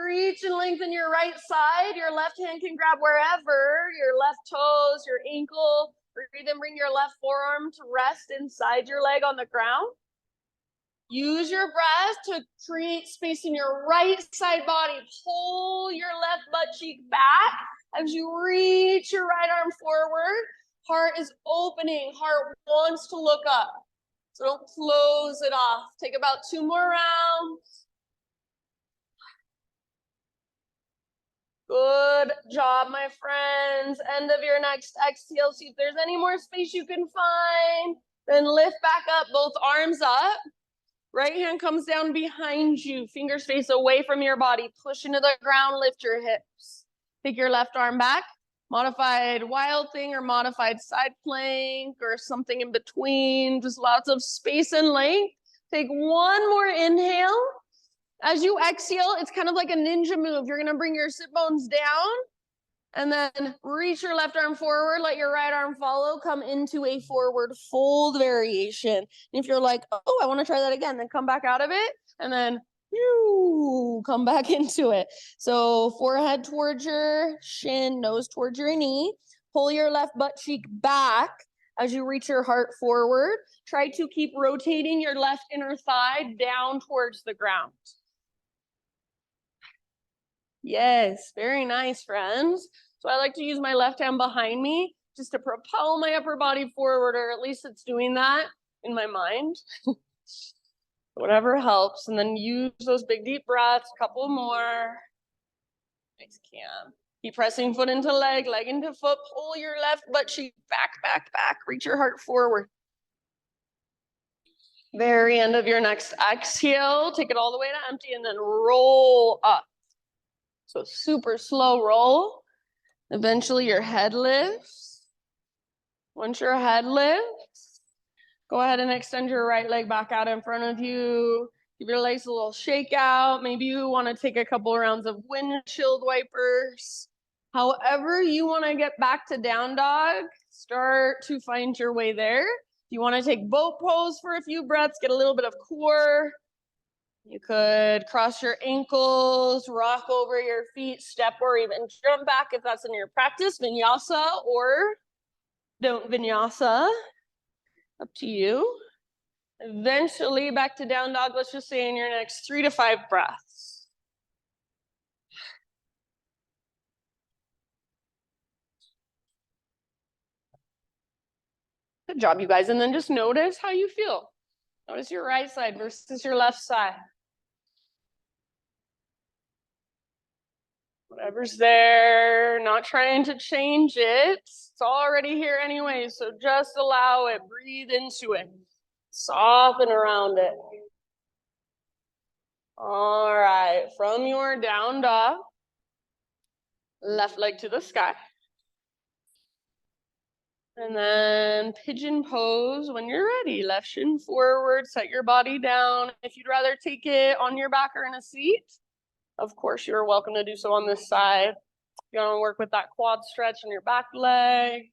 Reach and lengthen your right side. Your left hand can grab wherever, your left toes, your ankle. Breathe and bring your left forearm to rest inside your leg on the ground. Use your breath to create space in your right side body. Pull your left butt cheek back as you reach your right arm forward. Heart is opening. Heart wants to look up. So don't close it off. Take about 2 more rounds. Good job, my friends. End of your next exhale. See if there's any more space you can find. Then lift back up, both arms up. Right hand comes down behind you. Fingers face away from your body. Push into the ground, lift your hips. Take your left arm back. Modified wild thing or modified side plank or something in between. Just lots of space and length. Take 1 more inhale. As you exhale, it's kind of like a ninja move. You're going to bring your sit bones down and then reach your left arm forward. Let your right arm follow. Come into a forward fold variation. And if you're like, oh, I want to try that again, then come back out of it and then come back into it. So forehead towards your shin, nose towards your knee. Pull your left butt cheek back as you reach your heart forward. Try to keep rotating your left inner thigh down towards the ground. Yes, very nice, friends. So I like to use my left hand behind me just to propel my upper body forward, or at least it's doing that in my mind. Whatever helps. And then use those big deep breaths, a couple more. Nice, Cam. Keep pressing foot into leg, leg into foot. Pull your left butt cheek back, back, back. Reach your heart forward. Very end of your next exhale. Take it all the way to empty and then roll up. So super slow roll. Eventually your head lifts. Once your head lifts, go ahead and extend your right leg back out in front of you. Give your legs a little shake out. Maybe you want to take a couple rounds of windshield wipers. However you want to get back to down dog, start to find your way there. If you want to take boat pose for a few breaths, get a little bit of core. You could cross your ankles, rock over your feet, step or even jump back if that's in your practice, vinyasa, or don't vinyasa. Up to you. Eventually back to down dog, let's just say in your next 3 to 5 breaths. Good job, you guys. And then just notice how you feel. Notice your right side versus your left side. Whatever's there, not trying to change it. It's already here anyway, so just allow it. Breathe into it. Soften around it. All right, from your down dog, left leg to the sky. And then pigeon pose when you're ready. Left shin forward, set your body down. If you'd rather take it on your back or in a seat, of course, you're welcome to do so on this side. You want to work with that quad stretch in your back leg.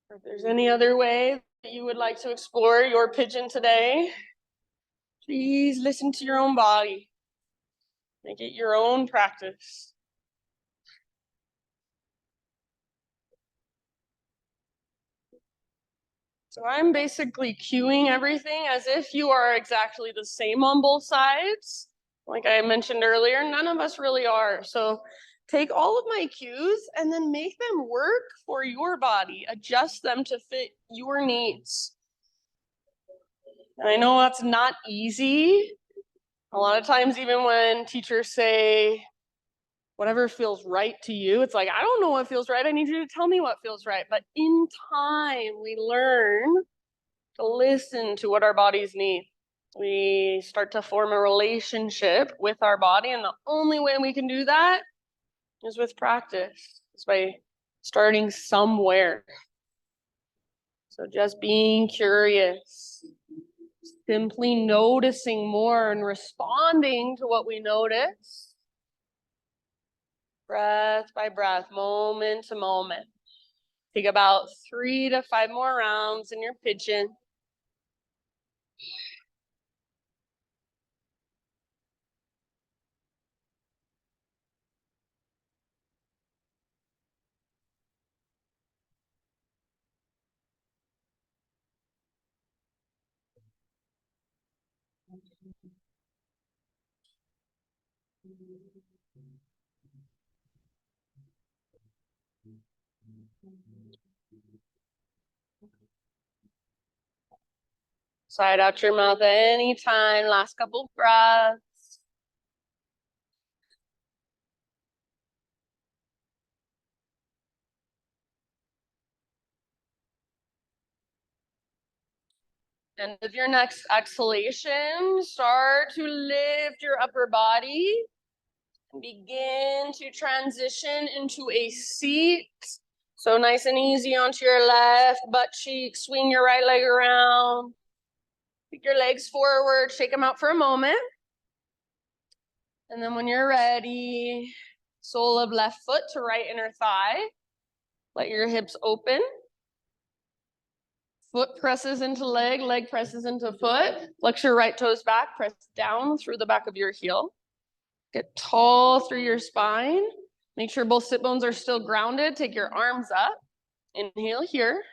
Or if there's any other way that you would like to explore your pigeon today, please listen to your own body. Make it your own practice. So I'm basically cueing everything as if you are exactly the same on both sides. Like I mentioned earlier, none of us really are. So take all of my cues and then make them work for your body. Adjust them to fit your needs. And I know that's not easy. A lot of times, even when teachers say, whatever feels right to you, it's like, I don't know what feels right. I need you to tell me what feels right. But in time, we learn to listen to what our bodies need. We start to form a relationship with our body. And the only way we can do that is with practice. It's by starting somewhere. So just being curious, simply noticing more and responding to what we notice. Breath by breath, moment to moment. Take about 3 to 5 more rounds in your pigeon. Side out your mouth anytime. Last couple breaths. And with your next exhalation, start to lift your upper body. Begin to transition into a seat. So nice and easy onto your left butt cheek. Swing your right leg around. Take your legs forward. Shake them out for a moment. And then when you're ready, sole of left foot to right inner thigh. Let your hips open. Foot presses into leg, leg presses into foot. Flex your right toes back, press down through the back of your heel. Get tall through your spine. Make sure both sit bones are still grounded. Take your arms up. Inhale here.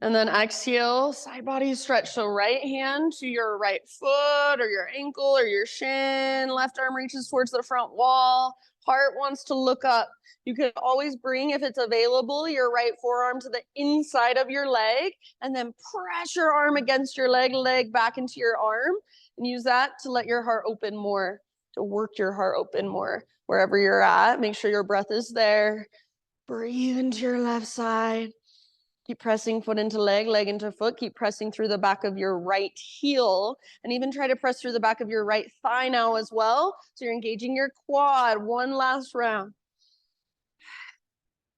And then exhale, side body stretch. So right hand to your right foot or your ankle or your shin. Left arm reaches towards the front wall. Heart wants to look up. You can always bring, if it's available, your right forearm to the inside of your leg and then press your arm against your leg back into your arm, and use that to let your heart open more, to work your heart open more. Wherever you're at, make sure your breath is there. Breathe into your left side. Keep pressing foot into leg, leg into foot. Keep pressing through the back of your right heel, and even try to press through the back of your right thigh now as well. So you're engaging your quad. One last round.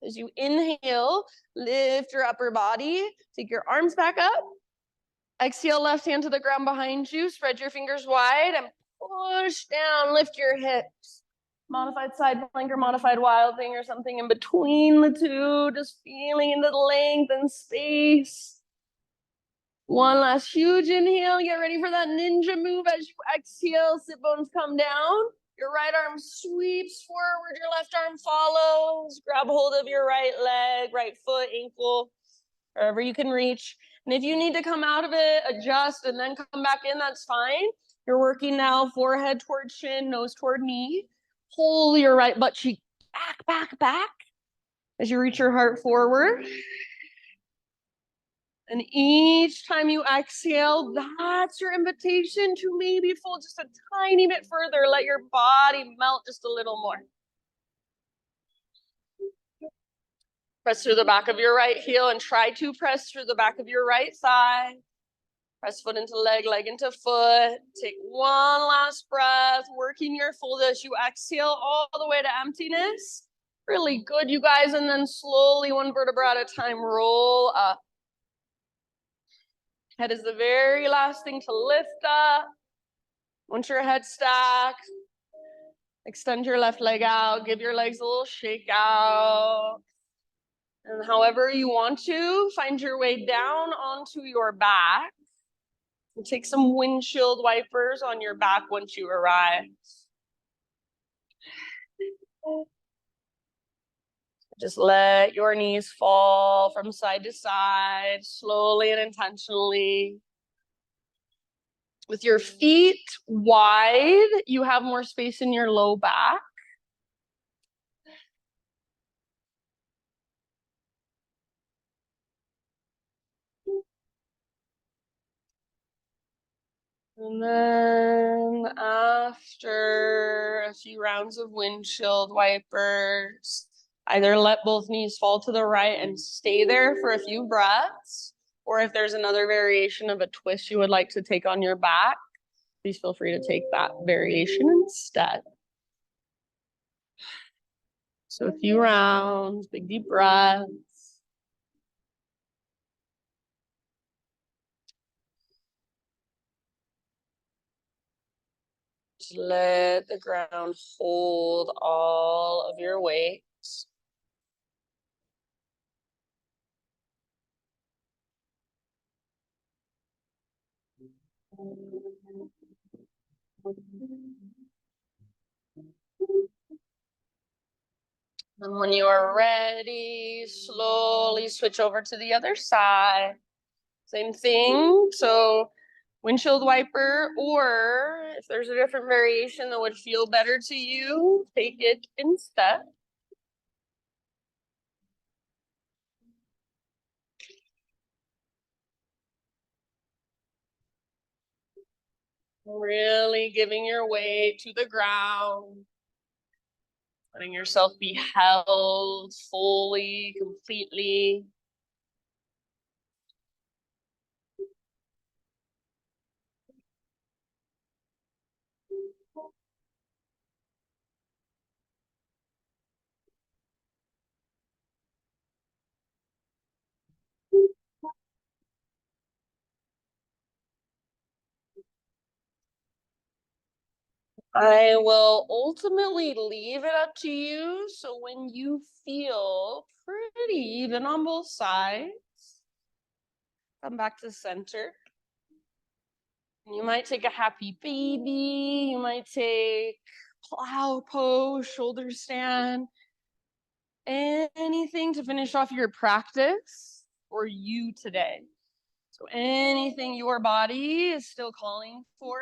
As you inhale, lift your upper body. Take your arms back up. Exhale, left hand to the ground behind you. Spread your fingers wide and push down. Lift your hips. Modified side plank or modified wild thing or something in between the two, just feeling into the length and space. One last huge inhale. Get ready for that ninja move as you exhale. Sit bones come down. Your right arm sweeps forward. Your left arm follows. Grab hold of your right leg, right foot, ankle, wherever you can reach. And if you need to come out of it, adjust, and then come back in, that's fine. You're working now forehead toward chin, nose toward knee. Pull your right butt cheek back as you reach your heart forward. And each time you exhale, that's your invitation to maybe fold just a tiny bit further. Let your body melt just a little more. Press through the back of your right heel and try to press through the back of your right thigh. Press foot into leg, leg into foot. Take one last breath, working your fold as you exhale all the way to emptiness. Really good, you guys. And then slowly, one vertebra at a time, roll up. Head is the very last thing to lift up. Once your head stacks, extend your left leg out. Give your legs a little shake out. And however you want to, find your way down onto your back. And take some windshield wipers on your back once you arrive. Just let your knees fall from side to side, slowly and intentionally. With your feet wide, you have more space in your low back. And then after a few rounds of windshield wipers, either let both knees fall to the right and stay there for a few breaths, or if there's another variation of a twist you would like to take on your back, please feel free to take that variation instead. So a few rounds, big deep breaths. Just let the ground hold all of your weight. And when you are ready, slowly switch over to the other side. Same thing. So windshield wiper, or if there's a different variation that would feel better to you, take it instead. Really giving your weight to the ground. Letting yourself be held fully, completely. I will ultimately leave it up to you. So when you feel pretty even on both sides, come back to center. You might take a happy baby. You might take plow pose, shoulder stand, anything to finish off your practice. for you today. So anything your body is still calling for,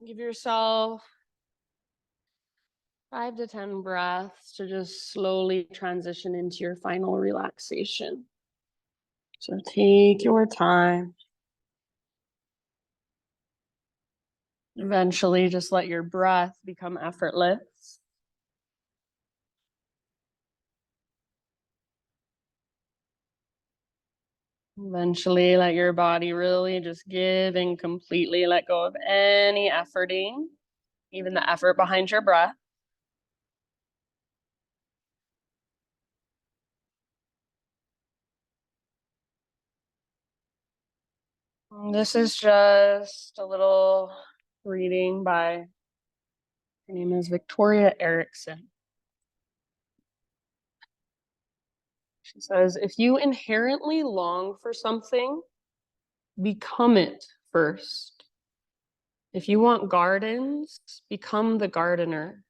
give yourself 5 to 10 breaths to just slowly transition into your final relaxation. So take your time. Eventually, just let your breath become effortless. Eventually, let your body really just give and completely let go of any efforting, even the effort behind your breath. This is just a little reading by, her name is Victoria Erickson. She says, if you inherently long for something, become it first. If you want gardens, become the gardener.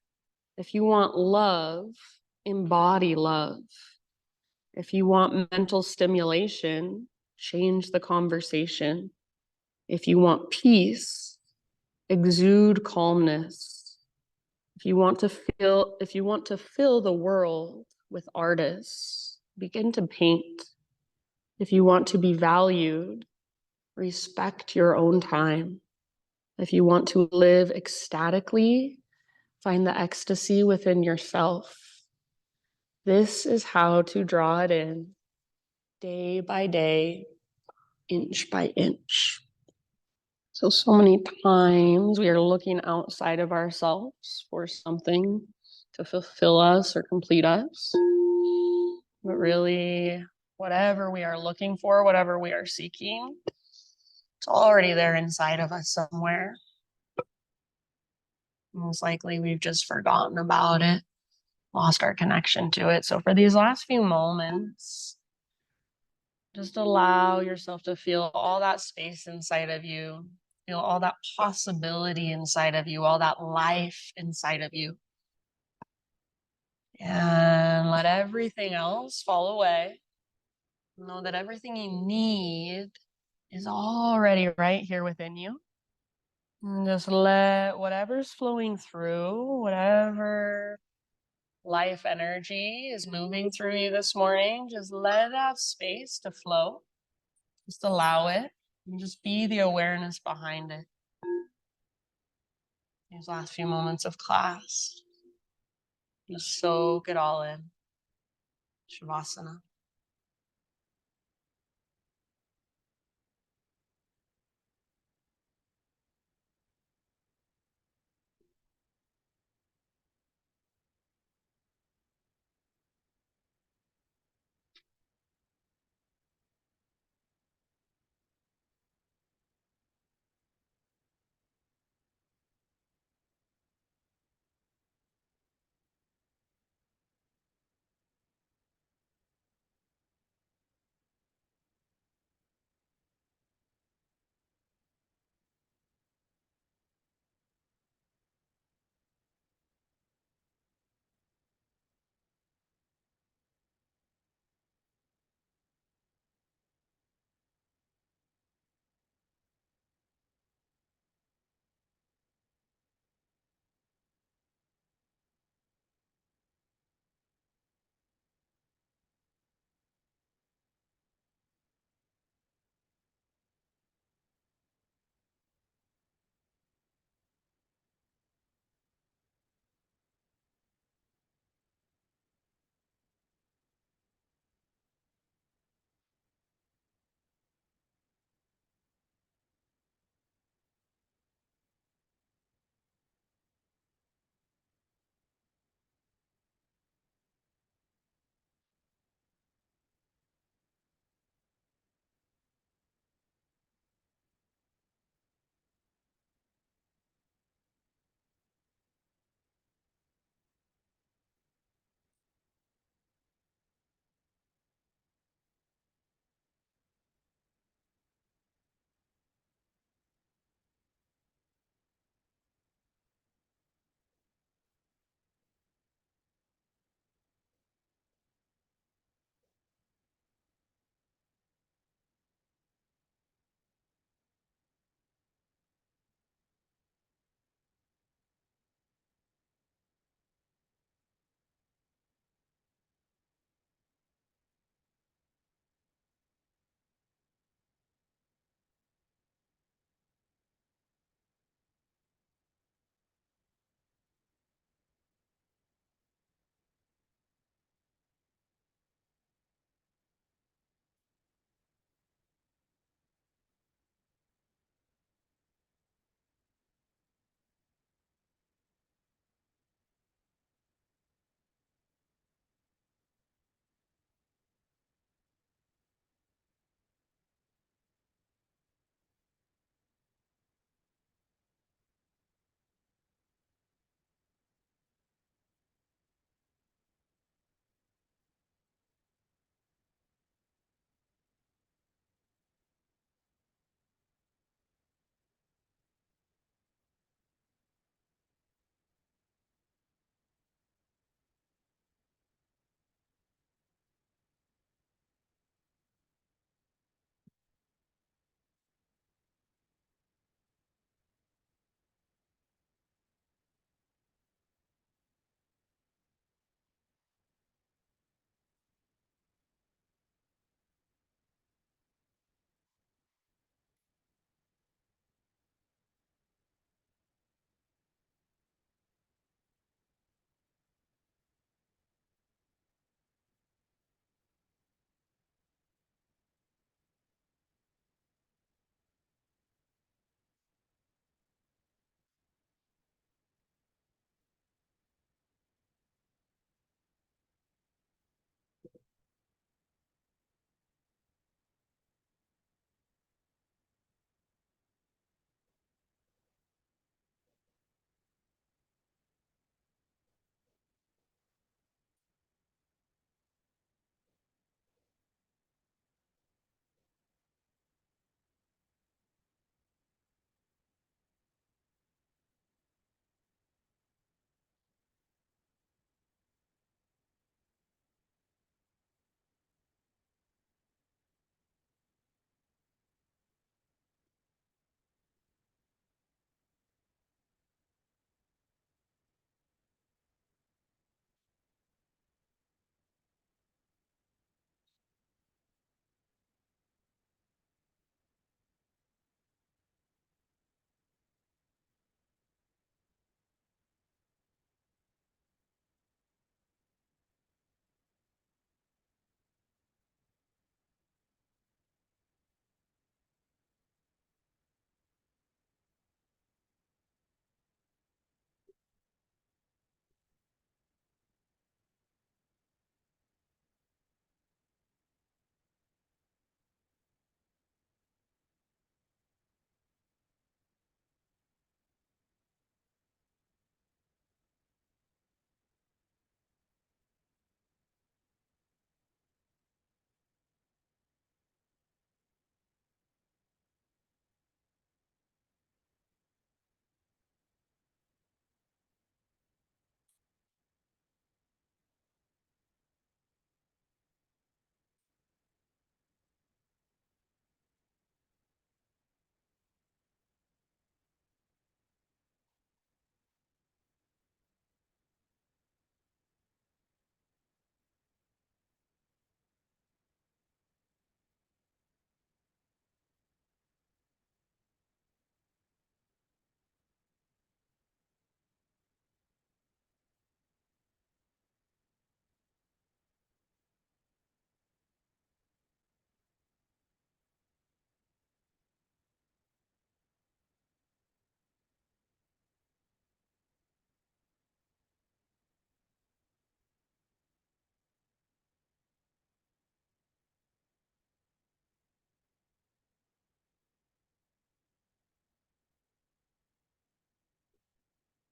If you want love, embody love. If you want mental stimulation, change the conversation. If you want peace, exude calmness. If you want to fill the world with artists, begin to paint. If you want to be valued, respect your own time. If you want to live ecstatically, find the ecstasy within yourself. This is how to draw it in, day by day, inch by inch. So many times we are looking outside of ourselves for something to fulfill us or complete us. But really, whatever we are looking for, whatever we are seeking, it's already there inside of us somewhere. Most likely we've just forgotten about it, lost our connection to it. So for these last few moments, just allow yourself to feel all that space inside of you, feel all that possibility inside of you, all that life inside of you. And let everything else fall away. Know that everything you need is already right here within you. And just let whatever's flowing through, whatever life energy is moving through you this morning, just let it have space to flow. Just allow it and just be the awareness behind it. These last few moments of class, just soak it all in. Shavasana.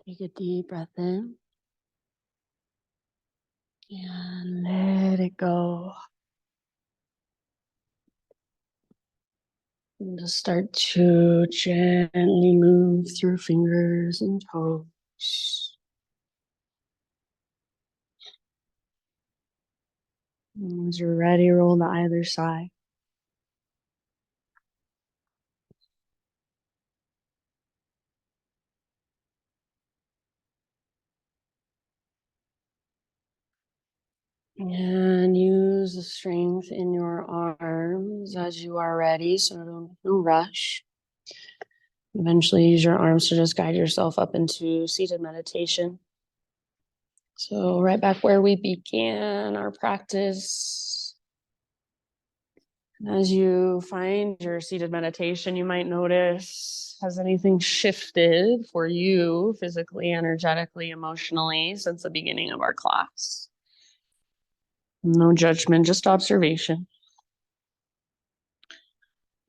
Take a deep breath in and let it go. And just start to gently move through fingers and toes. And as you're ready, roll to either side. And use the strength in your arms as you are ready, so no rush. Eventually use your arms to just guide yourself up into seated meditation. So right back where we began our practice. As you find your seated meditation, you might notice, has anything shifted for you physically, energetically, emotionally since the beginning of our class? No judgment, just observation.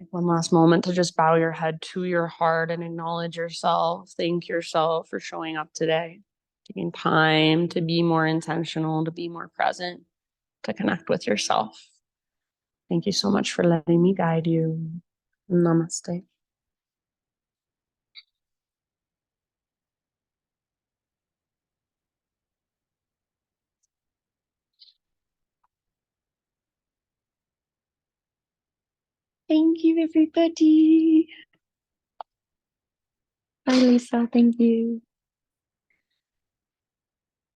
Take one last moment to just bow your head to your heart and acknowledge yourself. Thank yourself for showing up today, taking time to be more intentional, to be more present, to connect with yourself. Thank you so much for letting me guide you. Namaste. Thank you, everybody. Bye, Lisa. Thank you.